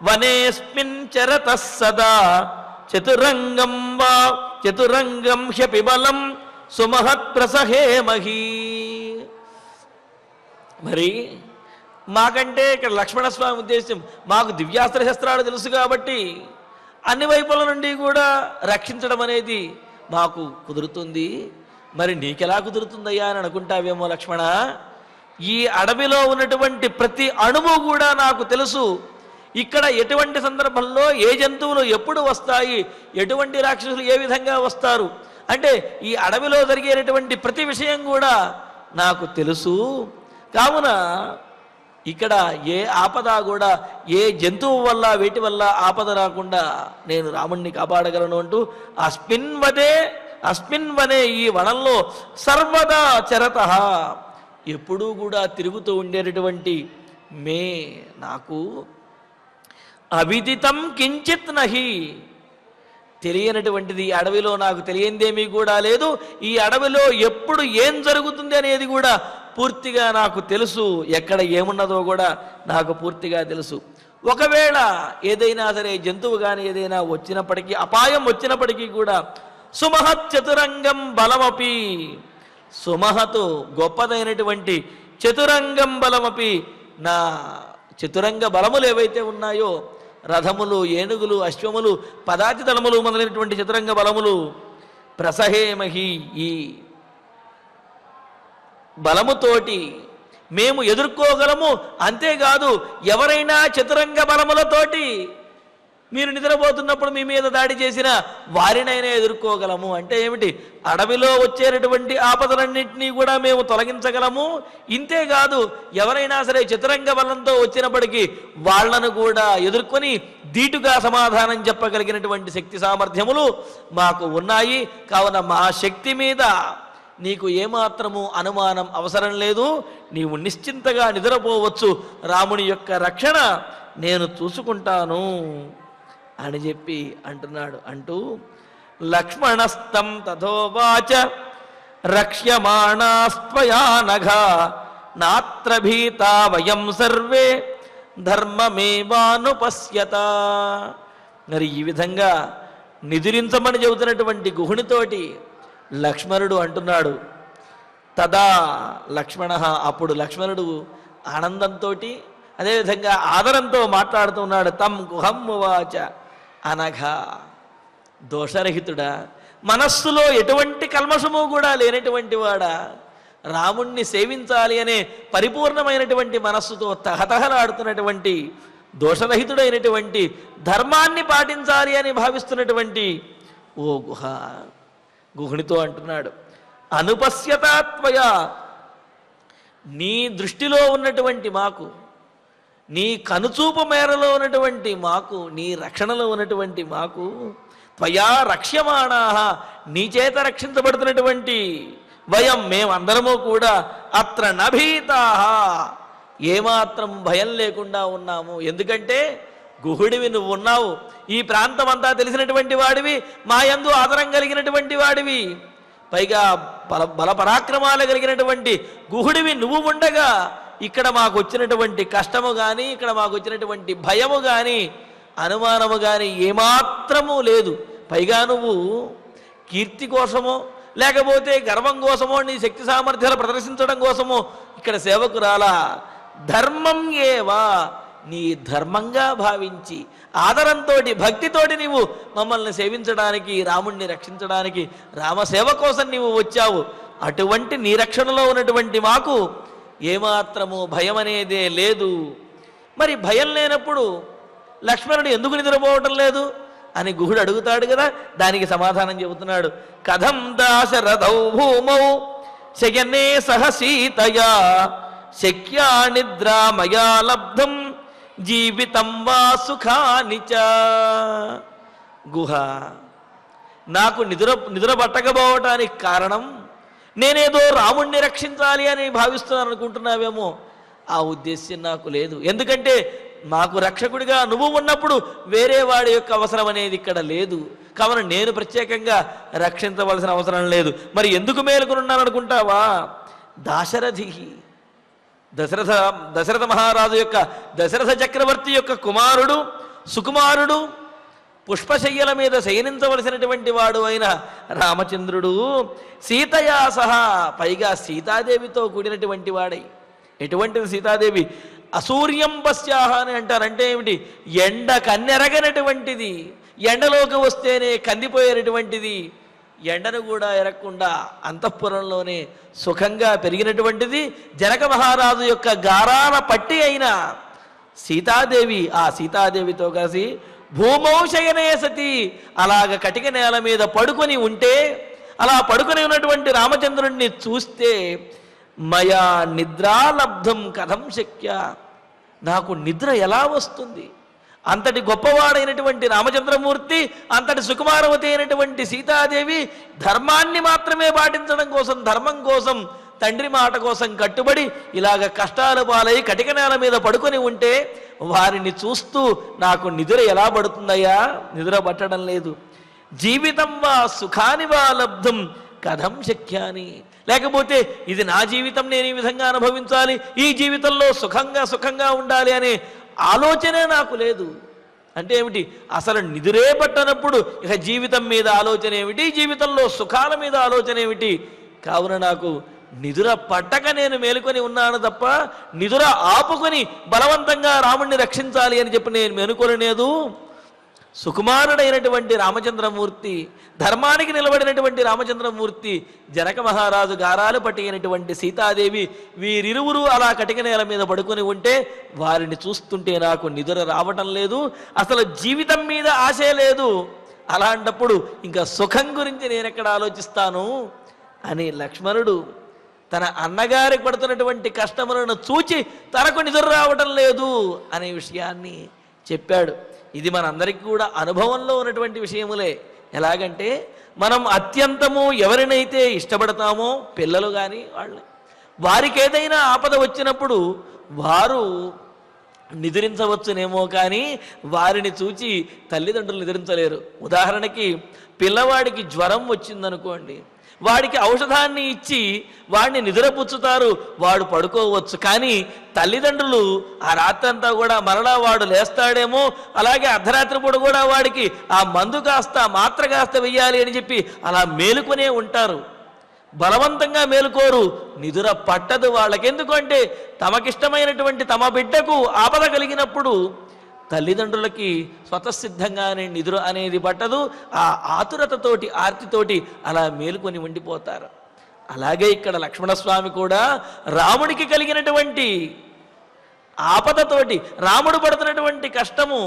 వనేస్మిన్ చరతః సదా చతురంగం హ్యపి బలం సుమహత్ ప్రసహేమహి. మరి మాకంటే ఇక్కడ లక్ష్మణస్వామి ఉద్దేశం మాకు దివ్యాస్త్ర శస్త్రాలు తెలుసు కాబట్టి అన్ని వైపుల నుండి కూడా రక్షించడం అనేది మాకు కుదురుతుంది. మరి నీకెలా కుదురుతుందయ్యా అని అనుకుంటావేమో లక్ష్మణ. ఈ అడవిలో ఉన్నటువంటి ప్రతి అణువు కూడా నాకు తెలుసు. ఇక్కడ ఎటువంటి సందర్భంలో ఏ జంతువులు ఎప్పుడు వస్తాయి, ఎటువంటి రాక్షసులు ఏ విధంగా వస్తారు అంటే ఈ అడవిలో జరిగేటటువంటి ప్రతి విషయం కూడా నాకు తెలుసు. కావున ఇక్కడ ఏ ఆపద కూడా ఏ జంతువు వల్ల వేటి వల్ల ఆపద రాకుండా నేను రాముణ్ణి కాపాడగలను అంటూ అస్మిన్ వనే ఈ వనంలో సర్వదా చరతః ఎప్పుడూ కూడా తిరుగుతూ ఉండేటటువంటి మే నాకు అవిదితం కించిత్ నహి తెలియనటువంటిది ఈ అడవిలో నాకు తెలియందేమీ కూడా లేదు. ఈ అడవిలో ఎప్పుడు ఏం జరుగుతుంది అనేది కూడా పూర్తిగా నాకు తెలుసు. ఎక్కడ ఏమున్నదో కూడా నాకు పూర్తిగా తెలుసు. ఒకవేళ ఏదైనా సరే జంతువు కానీ ఏదైనా వచ్చినప్పటికీ అపాయం వచ్చినప్పటికీ కూడా సుమహత్ చతురంగం బలమపి సుమహతు గొప్పదైనటువంటి చతురంగం బలమపి నా చతురంగ బలములు ఏవైతే ఉన్నాయో రథములు ఏనుగులు అశ్వములు పదాతి దళములు మొదలైనటువంటి చతురంగ బలములు ప్రసహేమహి ఈ బలముతోటి మేము ఎదుర్కోగలము. అంతేకాదు ఎవరైనా చతురంగ బలములతోటి మీరు నిద్రపోతున్నప్పుడు మీ మీద దాడి చేసిన వారినైనా ఎదుర్కోగలము. అంటే ఏమిటి? అడవిలో వచ్చేటటువంటి ఆపదలన్నింటినీ కూడా మేము తొలగించగలము. ఇంతేకాదు ఎవరైనా సరే చతురంగ బలంతో వచ్చినప్పటికీ వాళ్లను కూడా ఎదుర్కొని ధీటుగా సమాధానం చెప్పగలిగినటువంటి శక్తి సామర్థ్యములు మాకు ఉన్నాయి. కావున మా శక్తి మీద నీకు ఏమాత్రము అనుమానం అవసరం లేదు. నీవు నిశ్చింతగా నిద్రపోవచ్చు. రాముని యొక్క రక్షణ నేను చూసుకుంటాను అని చెప్పి అంటున్నాడు. అంటూ లక్ష్మణస్తం తథోవాచ రక్ష్యమాణాస్త్వయా నఘా నాత్ర భీతా వయం సర్వే ధర్మమేవానుపశ్యత. మరి ఈ విధంగా నిదురించమని చెబుతున్నటువంటి గుహునితోటి లక్ష్మణుడు అంటున్నాడు. తదా లక్ష్మణ అప్పుడు లక్ష్మణుడు ఆనందంతో అదేవిధంగా ఆదరంతో మాట్లాడుతున్నాడు. తం గుహం ఉవాచ అనఘా దోషరహితుడా, మనస్సులో ఎటువంటి కల్మషము కూడా లేనటువంటి వాడా, రాముణ్ణి సేవించాలి అనే పరిపూర్ణమైనటువంటి మనస్సుతో తహతహలాడుతున్నటువంటి దోషరహితుడైనటువంటి ధర్మాన్ని పాటించాలి అని భావిస్తున్నటువంటి ఓ గుహునితో అంటున్నాడు. అనుపశ్యతాత్వయ నీ దృష్టిలో ఉన్నటువంటి మాకు, నీ కనుచూపు మేరలో ఉన్నటువంటి మాకు, నీ రక్షణలో ఉన్నటువంటి మాకు త్వయా రక్ష్యమాణాః నీ చేత రక్షించబడుతున్నటువంటి వయం మేమందరము కూడా అత్ర నభీతాః ఏమాత్రం భయం లేకుండా ఉన్నాము. ఎందుకంటే గుహుడివి నువ్వు ఉన్నావు, ఈ ప్రాంతం అంతా తెలిసినటువంటి వాడివి, మా యందు ఆదరం కలిగినటువంటి వాడివి, పైగా బల పరాక్రమాలు కలిగినటువంటి గుహుడివి నువ్వు ఉండగా ఇక్కడ మాకు వచ్చినటువంటి కష్టము కానీ ఇక్కడ మాకు వచ్చినటువంటి భయము కానీ అనుమానము కానీ ఏమాత్రము లేదు. పైగా నువ్వు కీర్తి కోసమో లేకపోతే గర్వం కోసమో నీ శక్తి సామర్థ్యాలు ప్రదర్శించడం కోసమో ఇక్కడ సేవకు రాలా. ధర్మం ఏవా నీ ధర్మంగా భావించి ఆదరంతో భక్తితోటి నీవు మమ్మల్ని సేవించడానికి, రాముణ్ణి రక్షించడానికి, రామసేవ కోసం నీవు వచ్చావు. అటువంటి నీ రక్షణలో ఉన్నటువంటి మాకు ఏమాత్రము భయం అనేదే లేదు. మరి భయం లేనప్పుడు లక్ష్మణుడు ఎందుకు నిద్రపోవటం లేదు అని గుహుడు అడుగుతాడు కదా. దానికి సమాధానం చెబుతున్నాడు. కథం దాశరథౌ భూమౌ శయనే సహ సీతయా శక్యా నిద్రా మయా లబ్ధం జీవితం వా సుఖాని చ. గుహ నాకు నిద్ర పట్టకపోవటానికి కారణం నేనేదో రాముణ్ణి రక్షించాలి అని భావిస్తున్నాను అనుకుంటున్నావేమో. ఆ ఉద్దేశ్యం నాకు లేదు. ఎందుకంటే నాకు రక్షకుడిగా నువ్వు ఉన్నప్పుడు వేరే వాడి యొక్క అవసరం అనేది ఇక్కడ లేదు. కావున నేను ప్రత్యేకంగా రక్షించవలసిన అవసరం లేదు. మరి ఎందుకు మేలుకున్నాను అనుకుంటావా? దాశరథి దశరథ మహారాజు యొక్క దశరథ చక్రవర్తి యొక్క కుమారుడు సుకుమారుడు పుష్పశయ్యల మీద శయనించవలసినటువంటి వాడు అయిన రామచంద్రుడు సీతయా సహా పైగా సీతాదేవితో కూడినటువంటి వాడై. ఎటువంటిది సీతాదేవి? అసూర్యం పశ్చాహ అని అంటారు. అంటే ఏమిటి? ఎండ కన్నెరగనటువంటిది, ఎండలోకి వస్తేనే కందిపోయేటటువంటిది, ఎండను కూడా ఎరగకుండా అంతఃపురంలోనే సుఖంగా పెరిగినటువంటిది జనక మహారాజు యొక్క గారాల పట్టి అయిన సీతాదేవి. ఆ సీతాదేవితో కలిసి భూమౌ శయనే సతి, అలాగ కటిక నేల మీద పడుకొని ఉంటే, అలా పడుకొని ఉన్నటువంటి రామచంద్రుణ్ణి చూస్తే మయా నిద్రాలబ్ధం కథం శక్య, నాకు నిద్ర ఎలా వస్తుంది? అంతటి గొప్పవాడైనటువంటి రామచంద్రమూర్తి, అంతటి సుకుమారవతి అయినటువంటి సీతాదేవి ధర్మాన్ని మాత్రమే పాటించడం కోసం, ధర్మం కోసం, తండ్రి మాట కోసం కట్టుబడి ఇలాగ కష్టాలు పాలై కటిక నేల మీద పడుకొని ఉంటే వారిని చూస్తూ నాకు నిద్ర ఎలా పడుతుందయ్యా? నిద్ర పట్టడం లేదు. జీవితం వా సుఖాని వా లబ్ధం కథం శక్యాని, లేకపోతే ఇది నా జీవితం, నేను ఈ విధంగా అనుభవించాలి, ఈ జీవితంలో సుఖంగా ఉండాలి అనే ఆలోచనే నాకు లేదు. అంటే ఏమిటి? అసలు నిద్రే పట్టనప్పుడు ఇక జీవితం మీద ఆలోచన ఏమిటి, జీవితంలో సుఖాల మీద ఆలోచన ఏమిటి? కావున నాకు నిదుర పట్టక నేను మేలుకొని ఉన్నాను తప్ప నిదుర ఆపుకొని బలవంతంగా రాముణ్ణి రక్షించాలి అని చెప్పి నేను మేలుకొనలేదు. సుకుమారుడైనటువంటి రామచంద్రమూర్తి, ధర్మానికి నిలబడినటువంటి రామచంద్రమూర్తి, జనక మహారాజు గారాలు పట్టినటువంటి సీతాదేవి, వీరిరువురు అలా కటిక నేల మీద పడుకొని ఉంటే వారిని చూస్తుంటే నాకు నిద్ర రావటం లేదు, అసలు జీవితం మీద ఆశే లేదు. అలాంటప్పుడు ఇంకా సుఖం గురించి నేనెక్కడ ఆలోచిస్తాను అని లక్ష్మణుడు తన అన్నగారికి పడుతున్నటువంటి కష్టములను చూచి తనకు నిద్ర రావటం లేదు అనే విషయాన్ని చెప్పాడు. ఇది మనందరికీ కూడా అనుభవంలో ఉన్నటువంటి విషయములే. ఎలాగంటే మనం అత్యంతము ఎవరినైతే ఇష్టపడతామో, పిల్లలు కానీ వారికి ఏదైనా ఆపద వచ్చినప్పుడు వారు నిద్రించవచ్చునేమో కానీ వారిని చూచి తల్లిదండ్రులు నిద్రించలేరు. ఉదాహరణకి పిల్లవాడికి జ్వరం వచ్చిందనుకోండి, వాడికి ఔషధాన్ని ఇచ్చి వాడిని నిద్రపుచ్చుతారు, వాడు పడుకోవచ్చు. కానీ తల్లిదండ్రులు ఆ రాత్రంతా కూడా మరలా వాడు లేస్తాడేమో, అలాగే అర్ధరాత్రి పూట కూడా వాడికి ఆ మందు కాస్త మాత్ర కాస్త వెయ్యాలి అని చెప్పి అలా మేలుకొనే ఉంటారు. బలవంతంగా మేలుకోరు, నిద్ర పట్టదు వాళ్ళకి. ఎందుకంటే తమకిష్టమైనటువంటి తమ బిడ్డకు ఆపద కలిగినప్పుడు తల్లిదండ్రులకి స్వతసిద్ధంగానే నిద్ర అనేది పట్టదు. ఆ ఆతురతతోటి, ఆర్తితోటి అలా మేలుకొని ఉండిపోతారు. అలాగే ఇక్కడ లక్ష్మణస్వామి కూడా రాముడికి కలిగినటువంటి ఆపదతోటి, రాముడు పడుతున్నటువంటి కష్టము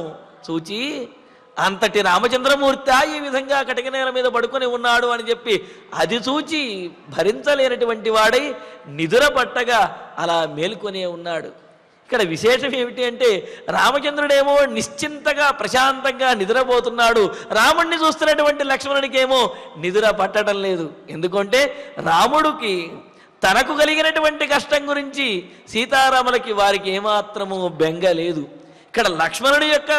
చూచి అంతటి రామచంద్రమూర్తి ఈ విధంగా కటిక నేల మీద పడుకొని ఉన్నాడు అని చెప్పి అది చూచి భరించలేనటువంటి వాడై నిద్ర పట్టగా అలా మేలుకొనే ఉన్నాడు. ఇక్కడ విశేషం ఏమిటి అంటే రామచంద్రుడేమో నిశ్చింతగా ప్రశాంతంగా నిద్రపోతున్నాడు, రాముడిని చూస్తున్నటువంటి లక్ష్మణుడికేమో నిద్ర పట్టడం లేదు. ఎందుకంటే రాముడికి తనకు కలిగినటువంటి కష్టం గురించి సీతారాములకి వారికి ఏమాత్రము బెంగ లేదు. ఇక్కడ లక్ష్మణుడి యొక్క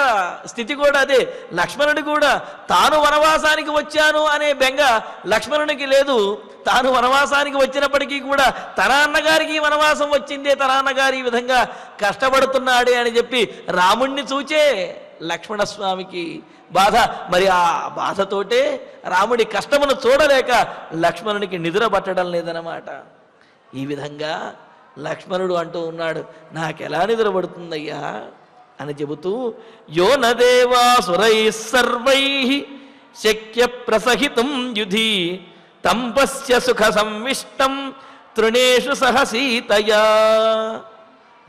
స్థితి కూడా అదే. లక్ష్మణుడి కూడా తాను వనవాసానికి వచ్చాను అనే బెంగ లక్ష్మణునికి లేదు. తాను వనవాసానికి వచ్చినప్పటికీ కూడా తన అన్నగారికి వనవాసం వచ్చిందే, తన అన్నగారి ఈ విధంగా కష్టపడుతున్నాడే అని చెప్పి రాముణ్ణి చూచే లక్ష్మణస్వామికి బాధ. మరి ఆ బాధతోటే రాముడి కష్టమును చూడలేక లక్ష్మణునికి నిద్ర పట్టడం లేదన్నమాట. ఈ విధంగా లక్ష్మణుడు అంటూ ఉన్నాడు, నాకెలా నిద్ర పడుతుందయ్యా అని చెబుతూ, యో నదేవాసురై సర్వై శక్య ప్రసహితం యుధి తం పశ్య సుఖ సంవిష్టం తృణేషు సహ సీతయా.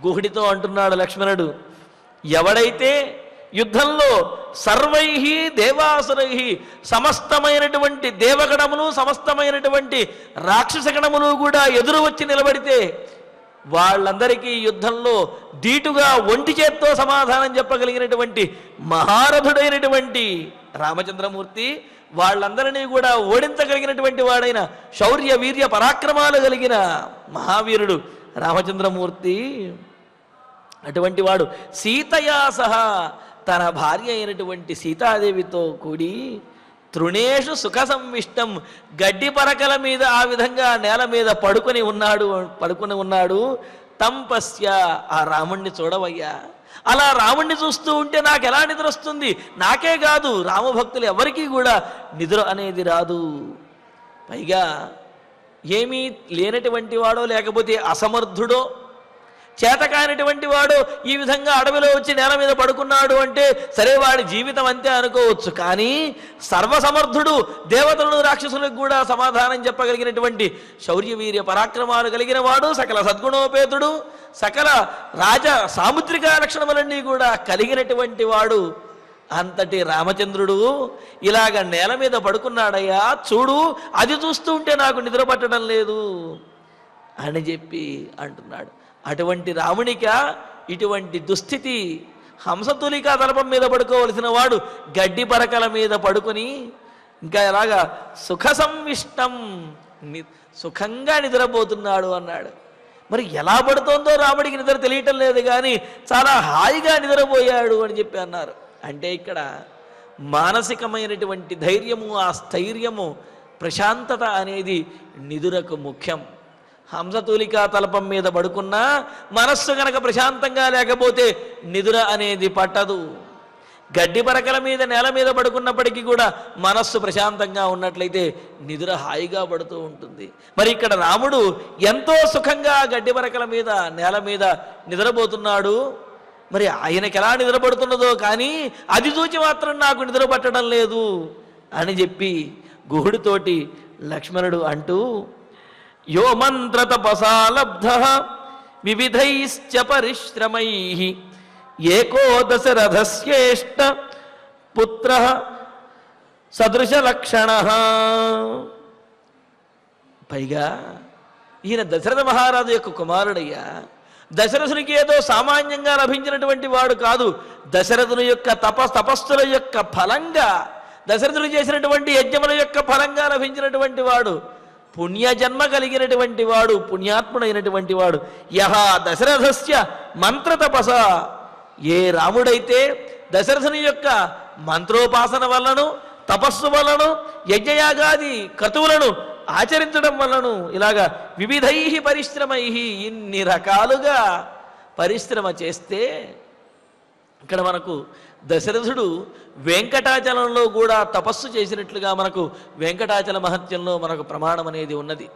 గుహుడితో అంటున్నాడు లక్ష్మణుడు, ఎవడైతే యుద్ధంలో సర్వై దేవాసురై సమస్తమైనటువంటి దేవగణములు, సమస్తమైనటువంటి రాక్షసగణములు కూడా ఎదురు వచ్చి నిలబడితే వాళ్ళందరికీ యుద్ధంలో ధీటుగా ఒంటి చేత్తో సమాధానం చెప్పగలిగినటువంటి మహారథుడైనటువంటి రామచంద్రమూర్తి, వాళ్ళందరినీ కూడా ఓడించగలిగినటువంటి వాడైన శౌర్య వీర్య పరాక్రమాలు కలిగిన మహావీరుడు రామచంద్రమూర్తి. అటువంటి వాడు సీతయా సహా తన భార్య అయినటువంటి సీతాదేవితో కూడి తృణేషు సుఖ సంవిష్టం గడ్డి పరకల మీద ఆ విధంగా నేల మీద పడుకొని ఉన్నాడు. తంపస్య ఆ రాముణ్ణి చూడవయ్యా. అలా రాముణ్ణి చూస్తూ ఉంటే నాకు ఎలా నిద్ర వస్తుంది? నాకే కాదు, రామభక్తులు ఎవరికీ కూడా నిద్ర అనేది రాదు. పైగా ఏమీ లేనటువంటి వాడో, లేకపోతే అసమర్థుడో, చేతకానిటువంటి వాడు ఈ విధంగా అడవిలో వచ్చి నేల మీద పడుకున్నాడు అంటే సరే వాడి జీవితం అంతే అనుకోవచ్చు. కానీ సర్వసమర్థుడు, దేవతలను రాక్షసులకు కూడా సమాధానం చెప్పగలిగినటువంటి శౌర్యవీర్య పరాక్రమాలు కలిగిన వాడు, సకల సద్గుణోపేతుడు, సకల రాజ సాముద్రిక లక్షణములన్నీ కూడా కలిగినటువంటి వాడు అంతటి రామచంద్రుడు ఇలాగ నేల మీద పడుకున్నాడయ్యా, చూడు అది చూస్తూ ఉంటే నాకు నిద్ర పట్టడం లేదు అని చెప్పి అంటున్నాడు. అటువంటి రామునిక ఇటువంటి దుస్థితి? హంసతులికా తలపం మీద పడుకోవలసిన వాడు గడ్డి పరకల మీద పడుకొని ఇంకా ఎలాగా సుఖ సంవిష్టం, సుఖంగా నిద్రపోతున్నాడు అన్నాడు. మరి ఎలా పడుతోందో రాముడికి నిద్ర తెలియటం లేదు, కానీ చాలా హాయిగా నిద్రపోయాడు అని చెప్పి అన్నారు. అంటే ఇక్కడ మానసికమైనటువంటి ధైర్యము, ఆ స్థైర్యము, ప్రశాంతత అనేది నిదురకు ముఖ్యం. హంసతూలికా తలపం మీద పడుకున్నా మనస్సు కనుక ప్రశాంతంగా లేకపోతే నిదుర అనేది పట్టదు. గడ్డి పరకల మీద నేల మీద పడుకున్నప్పటికీ కూడా మనస్సు ప్రశాంతంగా ఉన్నట్లయితే నిదుర హాయిగా పడుతూ ఉంటుంది. మరి ఇక్కడ రాముడు ఎంతో సుఖంగా గడ్డి పరకల మీద నేల మీద నిద్రపోతున్నాడు. మరి ఆయనకి ఎలా నిద్రపడుతున్నదో కానీ అది చూచి మాత్రం నాకు నిద్ర పట్టడం లేదు అని చెప్పి గుహుడితోటి లక్ష్మణుడు అంటూ, యో మంత్ర తపసా లబ్ధ వివిధైశ్చ పరిశ్రమై ఏకో దశరథస్యేష్ట పుత్ర సదృశ లక్షణ. పైగా ఈయన దశరథ మహారాజు యొక్క కుమారుడయ్యా. దశరథునికి ఏదో సామాన్యంగా లభించినటువంటి వాడు కాదు. దశరథుని యొక్క తపస్సుల యొక్క ఫలంగా, దశరథుడు చేసినటువంటి యజ్ఞముల యొక్క ఫలంగా లభించినటువంటి వాడు, పుణ్యజన్మ కలిగినటువంటి వాడు, పుణ్యాత్ముడైనటువంటి వాడు. యహ దశరథస్య మంత్ర తపస, ఏ రాముడైతే దశరథుని యొక్క మంత్రోపాసన వల్లను, తపస్సు వల్లను, యజ్ఞయాగాది క్రతువులను ఆచరించడం వల్లను ఇలాగా వివిధై పరిశ్రమై ఇన్ని రకాలుగా పరిశ్రమ చేస్తే, ఇక్కడ మనకు దశరథుడు వెంకటాచలంలో కూడా తపస్సు చేసినట్లుగా మనకు వెంకటాచల మహత్యంలో మనకు ప్రమాణం అనేది ఉన్నది.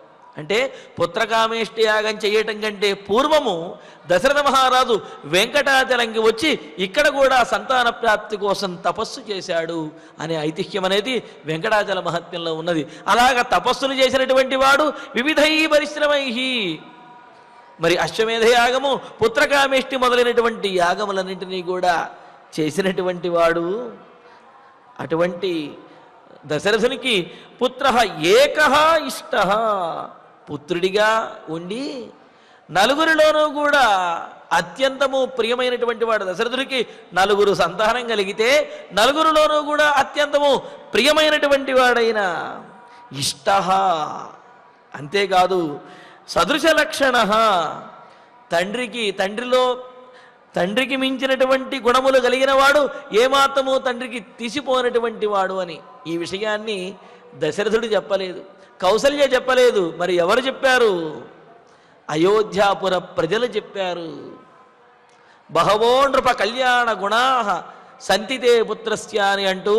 అంటే పుత్రకామేష్టి యాగం చేయటం కంటే పూర్వము దశరథ మహారాజు వెంకటాచలంకి వచ్చి ఇక్కడ కూడా సంతాన ప్రాప్తి కోసం తపస్సు చేశాడు అనే ఐతిహ్యం అనేది వెంకటాచల మహత్యంలో ఉన్నది. అలాగ తపస్సులు చేసినటువంటి వాడు వివిధై పరిశ్రమై, మరి అశ్వమేధ యాగము, పుత్రకామేష్టి మొదలైనటువంటి యాగములన్నింటినీ కూడా చేసినటువంటి వాడు. అటువంటి దశరథునికి పుత్ర ఏకః ఇష్ట, పుత్రుడిగా ఉండి నలుగురిలోనూ కూడా అత్యంతము ప్రియమైనటువంటి వాడు. దశరథుడికి నలుగురు సంతానం కలిగితే నలుగురిలోనూ కూడా అత్యంతము ప్రియమైనటువంటి వాడైన ఇష్ట. అంతేకాదు సదృశ లక్షణ, తండ్రికి మించినటువంటి గుణములు కలిగిన వాడు, ఏమాత్రము తండ్రికి తీసిపోయినటువంటి వాడు అని ఈ విషయాన్ని దశరథుడు చెప్పలేదు, కౌసల్య చెప్పలేదు. మరి ఎవరు చెప్పారు? అయోధ్యాపుర ప్రజలు చెప్పారు. బహవో నృప కళ్యాణ గుణా సంతితే పుత్రస్య అని అంటూ,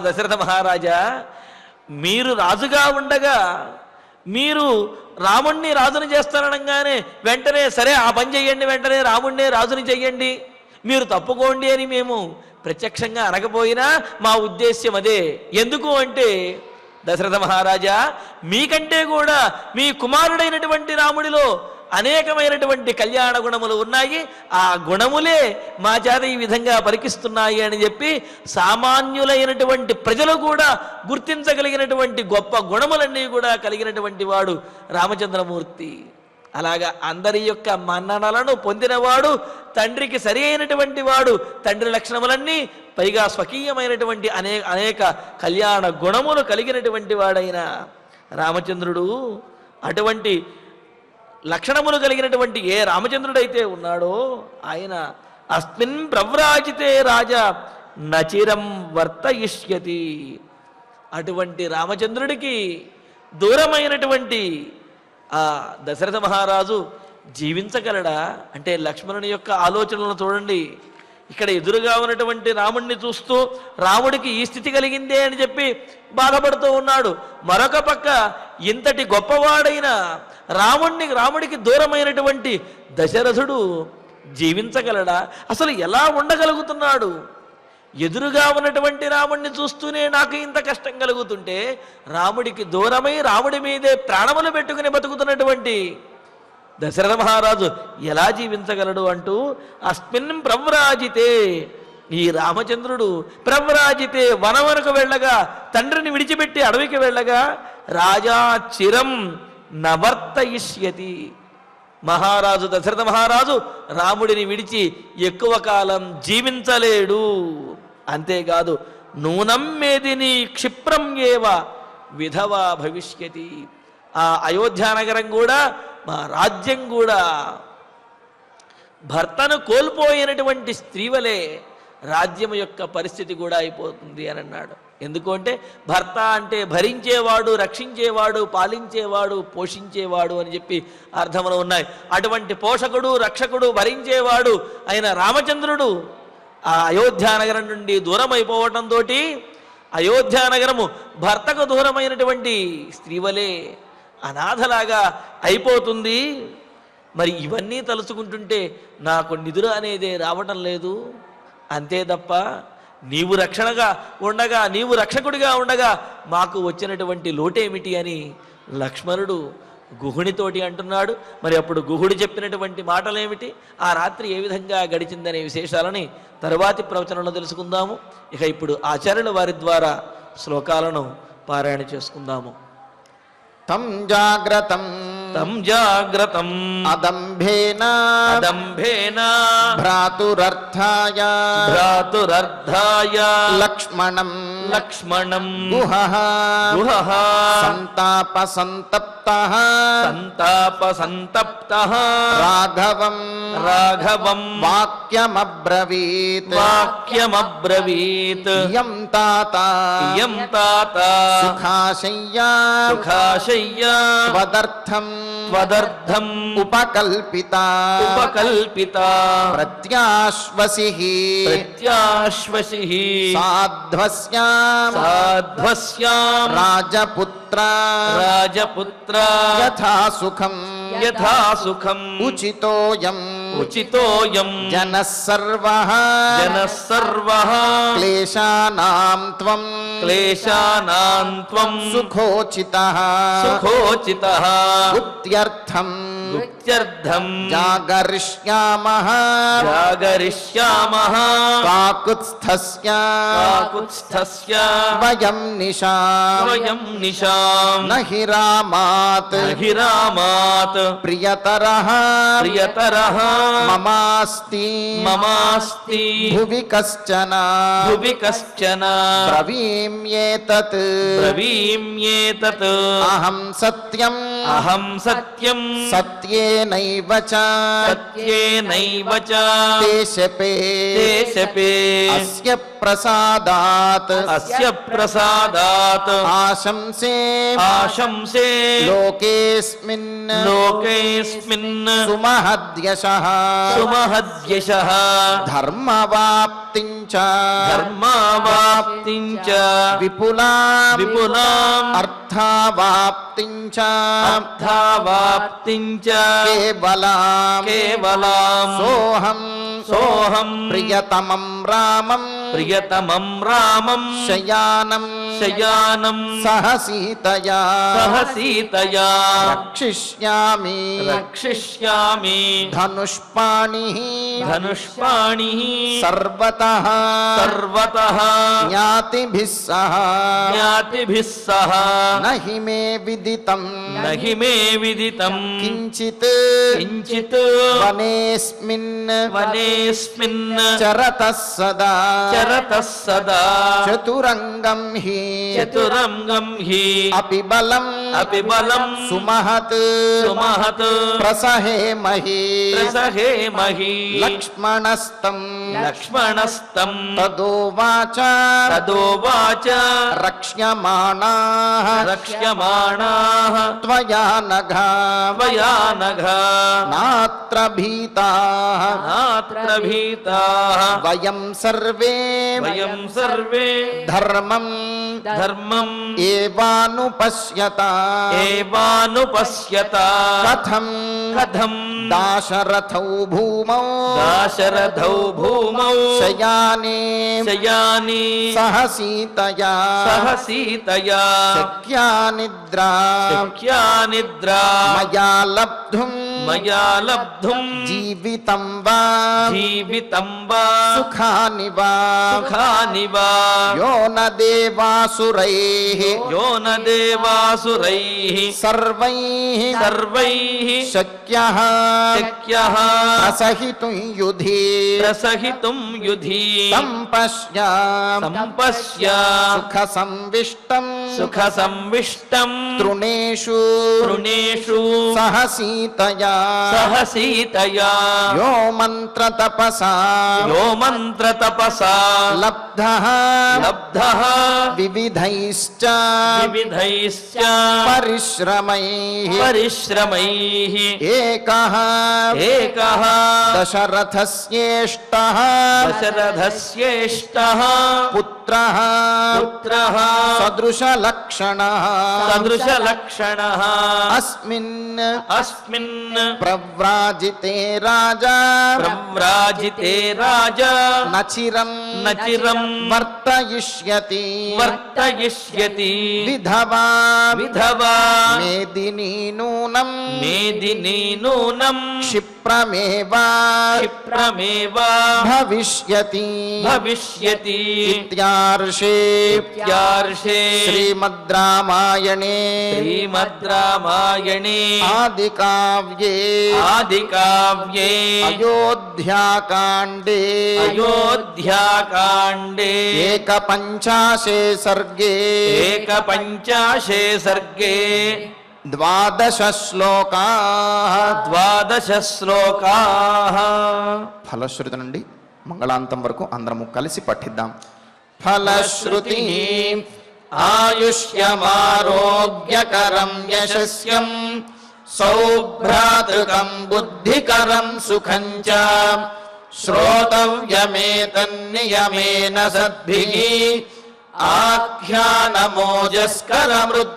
దశరథ మహారాజా, మీరు రాజుగా ఉండగా మీరు రాముణ్ణి రాజుని చేస్తాననగానే వెంటనే సరే ఆ పని చెయ్యండి, వెంటనే రాముణ్ణే రాజుని చెయ్యండి, మీరు తప్పుకోండి అని మేము ప్రత్యక్షంగా అనకపోయినా మా ఉద్దేశ్యం అదే. ఎందుకు అంటే, దశరథ మహారాజా, మీకంటే కూడా మీ కుమారుడైనటువంటి రాముడిలో అనేకమైనటువంటి కళ్యాణ గుణములు ఉన్నాయి, ఆ గుణములే మా చేత ఈ విధంగా పరికిస్తున్నాయి అని చెప్పి సామాన్యులైనటువంటి ప్రజలు కూడా గుర్తించగలిగినటువంటి గొప్ప గుణములన్నీ కూడా కలిగినటువంటి వాడు రామచంద్రమూర్తి. అలాగా అందరి యొక్క మన్ననలను పొందినవాడు, తండ్రికి సరి అయినటువంటి వాడు, తండ్రి లక్షణములన్నీ పైగా స్వకీయమైనటువంటి అనేక కళ్యాణ గుణములు కలిగినటువంటి వాడైన రామచంద్రుడు. అటువంటి లక్షణములు కలిగినటువంటి ఏ రామచంద్రుడైతే ఉన్నాడో ఆయన అస్మిన్ ప్రవ్రాజితే రాజా నచిరం వర్తయిష్యతి. అటువంటి రామచంద్రుడికి దూరమైనటువంటి ఆ దశరథ మహారాజు జీవించగలడా అంటే, లక్ష్మణుని యొక్క ఆలోచనలను చూడండి. ఇక్కడ ఎదురుగా ఉన్నటువంటి రాముడిని చూస్తూ రాముడికి ఈ స్థితి కలిగిందే అని చెప్పి బాధపడుతూ ఉన్నాడు. మరొక పక్క ఇంతటి గొప్పవాడైన రాముడికి దూరమైనటువంటి దశరథుడు జీవించగలడా? అసలు ఎలా ఉండగలుగుతున్నాడు? ఎదురుగా ఉన్నటువంటి రాముడిని చూస్తూనే నాకు ఇంత కష్టం కలుగుతుంటే, రాముడికి దూరమై రాముడి మీదే ప్రాణములు పెట్టుకుని బతుకుతున్నటువంటి దశరథ మహారాజు ఎలా జీవించగలడు అంటూ అస్మిన్ ప్రవ్రాజితే, ఈ రామచంద్రుడు ప్రవ్రాజితే వనవనకు వెళ్ళగా, తండ్రిని విడిచిపెట్టి అడవికి వెళ్ళగా, రాజా చిరం నవర్తయిష్యతి, మహారాజు దశరథ మహారాజు రాముడిని విడిచి ఎక్కువ కాలం జీవించలేడు. అంతేకాదు నూనం మేదిని క్షిప్రం ఏవ విధవా భవిష్యతి, ఆ అయోధ్యానగరం కూడా, మా రాజ్యం కూడా భర్తను కోల్పోయినటువంటి స్త్రీవలే రాజ్యం యొక్క పరిస్థితి కూడా అయిపోతుంది అని అన్నాడు. ఎందుకంటే భర్త అంటే భరించేవాడు, రక్షించేవాడు, పాలించేవాడు, పోషించేవాడు అని చెప్పి అర్థములు ఉన్నాయి. అటువంటి పోషకుడు, రక్షకుడు, భరించేవాడు అయిన రామచంద్రుడు ఆ అయోధ్యానగరం నుండి దూరం అయిపోవటంతో అయోధ్యానగరము భర్తకు దూరమైనటువంటి స్త్రీవలే అనాథలాగా అయిపోతుంది. మరి ఇవన్నీ తలుచుకుంటుంటే నాకు నిదుర అనేదే రావటం లేదు. అంతే తప్ప నీవు రక్షణగా ఉండగా, నీవు రక్షకుడిగా ఉండగా మాకు వచ్చినటువంటి లోటేమిటి అని లక్ష్మణుడు గుహునితోటి అంటున్నాడు. మరి అప్పుడు గుహుడు చెప్పినటువంటి మాటలేమిటి, ఆ రాత్రి ఏ విధంగా గడిచిందనే విశేషాలని తరువాతి ప్రవచనంలో తెలుసుకుందాము. ఇక ఇప్పుడు ఆచార్యుల వారి ద్వారా శ్లోకాలను పారాయణ చేసుకుందాము. తం జాగ్రతం అదంభేన భ్రాతురర్థాయ లక్ష్మణం గుహః సంతాప సంతప్తః రాఘవం వాక్యమబ్రవీత్ యం తాత సుఖాశయ్యా త్వదర్థం ఉపకల్పిత ప్రత్యాశ్వసిః సాధ్వస్యాం రాజపుత్ర యథా సుఖం ఉచితోయం జనః సర్వః క్లేశానాం త్వం సుఖోచితః ఉత్యర్థం జాగరిష్యామః కాకుత్స్థస్య వయం నిశాం నహి రామాత్ ప్రియతరః మమాస్తి భువి కశ్చన బ్రవీమ్యేతత్ అహం సత్యం సత్యేనైవ చ దేశపే అస్య ప్రసాదాత్ ఆశంసే లోకేస్మిన్ సుమహద్యశః ధర్మవాప్తిం చ విపులాం అర్థావాప్తిం చ కేవలాం సోహం ప్రియతమం రామం శయానం సహ సీతయా రక్షిష్యామి ధనుష్పాణిః సర్వతః జ్ఞాతిభిః సహ నహి మే విదితం కించిత్ వనేస్మిన్ చరతః సదా చతురంగం హి అపి బలం సుమహత్ ప్రసహేమహి లక్ష్మణస్తం పునస్తం తదోవాచ రక్ష్యమాణాః రక్ష్యమాణాః త్వయా నఘా త్వయా నఘా నాత్ర భీతాః నాత్ర భీతాః వయం సర్వే ధర్మం ఏవానుపశ్యత కథం దాశరథౌ భూమౌ శయానే సహ సీతయా శక్యా నిద్రా మయా లబ్ధుం జీవితం వా సుఖాని వా యో న దేవాసురైః సర్వైః శక్యః ప్రసహితుం యుధి సంపశ్య సుఖ సంవిష్టం తృణేషు సహ సీతయా యో మంత్ర తపసా లబ్ధః వివిధైశ్చ పరిశ్రమైః ఏకః దశరథస్యేష్టః పుత్రః సదృశలక్షణః అస్మిన్ ప్రవ్రాజితే రాజా నచిరం వర్తయిష్యతి విధవా మేదినీ నూనం క్షిప్రమేవా భవిష్యతి ఇత్యార్షే శ్రీమద్ రామాయణే ఆదికావ్యే అయోధ్యాకాండే ఏకపంచాశే సర్గే 12 శ్లోకాః ఫలశ్రుతి నుండి మంగళాంతం వరకు అందరము కలిసి పఠిద్దాం. ఫలశ్రుతి ఆయుష్యమారోగ్యకరం యశస్యం సౌభ్రాతృకం బుద్ధికరం సుఖం చ శ్రోతవ్యమేతన్నియమేన సద్భిః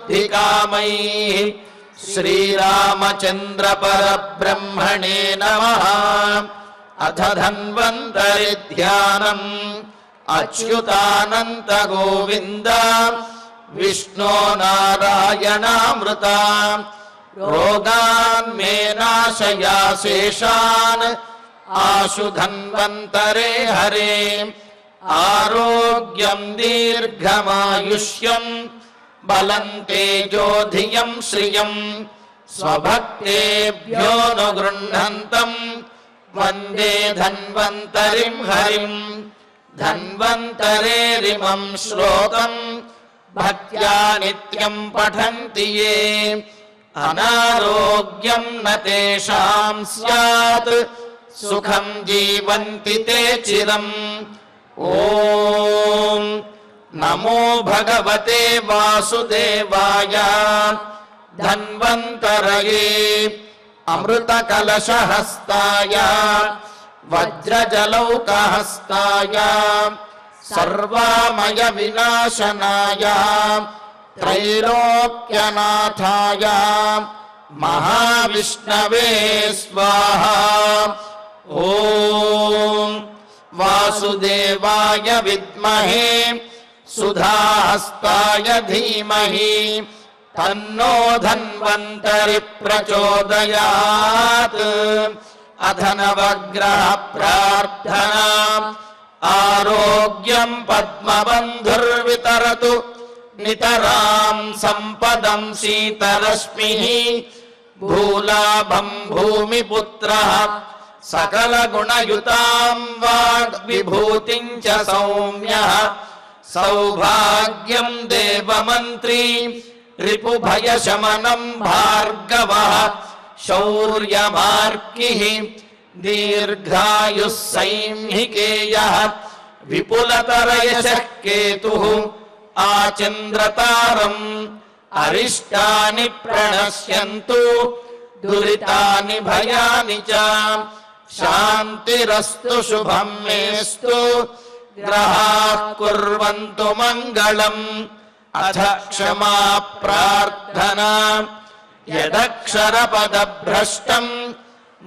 ఆఖ్యానమోజస్కరమృద్ధికామైః శ్రీరామచంద్ర పరబ్రహ్మణే నమః. అథ ధన్వంతరి ధ్యానం అచ్యుతానంత గోవింద విష్ణో నారాయణామృత రోగాన్ మే నాశయా శేషాన్ ఆశు ధన్వంతరే హరే. ఆరోగ్యం దీర్ఘమాయుష్యం బలం తేజోధియం శ్రియం స్వభక్తేభ్యోనుగృహంతం వందే ధన్వంతరిం హరిం. ధన్వంతరేరిమం శ్లోకం భక్త్యా నిత్యం పఠంతి యే అనారోగ్యం న తేషాం స్యాత్ సుఖం జీవంతి తే చిరం. ఓం నమో భగవతే వాసుదేవాయ. ధన్వంతరయే అమృతకలశహస్తాయ వజ్రజలౌకహస్తాయ సర్వామయ వినాశనాయ త్రైలోక్యనాథాయ మహావిష్ణవే స్వాహా. ఓం వాసుదేవాయ విద్మహే సుధాహస్తాయ ధీమహి తన్నో ధన్వంతరి ప్రచోదయాత్. అథ నవగ్రహ ప్రార్థనా. ఆరోగ్యం పద్మబంధుర్వితరతు నితరాం సంపదం శీతరశ్మిః. భూలాభం భూమిపుత్రః సకల గుణయుతాం వాగ్విభూతిం చ సౌమ్యః. సౌభాగ్యం దేవమంత్రీ రిపుభయశమనం భార్గవః. శౌర్యమార్కిః దీర్ఘాయుః సైంహికేయః విపులతరయశః కేతుః ఆచంద్రతారం అరిష్టాని ప్రణశ్యంతు దురితాని భయాని చ శాంతిరస్తు శుభం మేస్తు గ్రహాః కుర్వంతు మంగళం అథ క్షమా ప్రార్థనా యదక్షరపదభ్రష్టం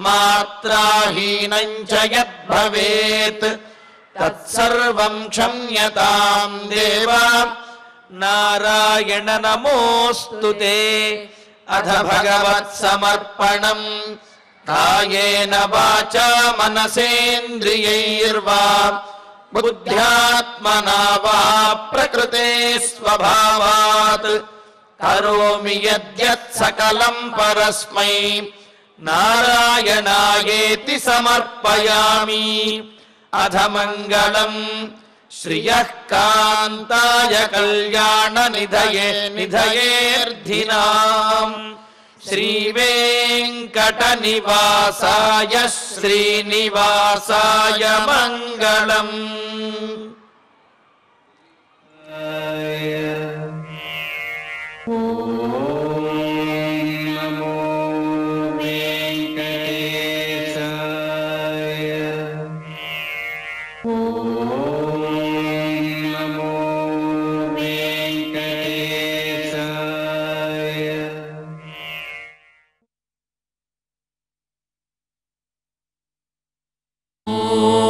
మాత్రాహీనం చ యద్భవేత్ తత్సర్వం క్షమ్యతాం దేవా నారాయణ నమోస్తుతే అథ భగవత్ సమర్పణం కాయేన వాచా మనసేంద్రియైర్వా బుద్ధ్యాత్మనా వా ప్రకృతే స్వభావాత్ కరోమి యద్యత్ సకలం పరస్మై నారాయణాయేతి సమర్పయామి అథ మంగళం శ్రియః కాంతాయ కళ్యాణ నిధయేర్థినాం శ్రీవేంకట నివాసాయ శ్రీనివాసాయ మంగళం. ఓం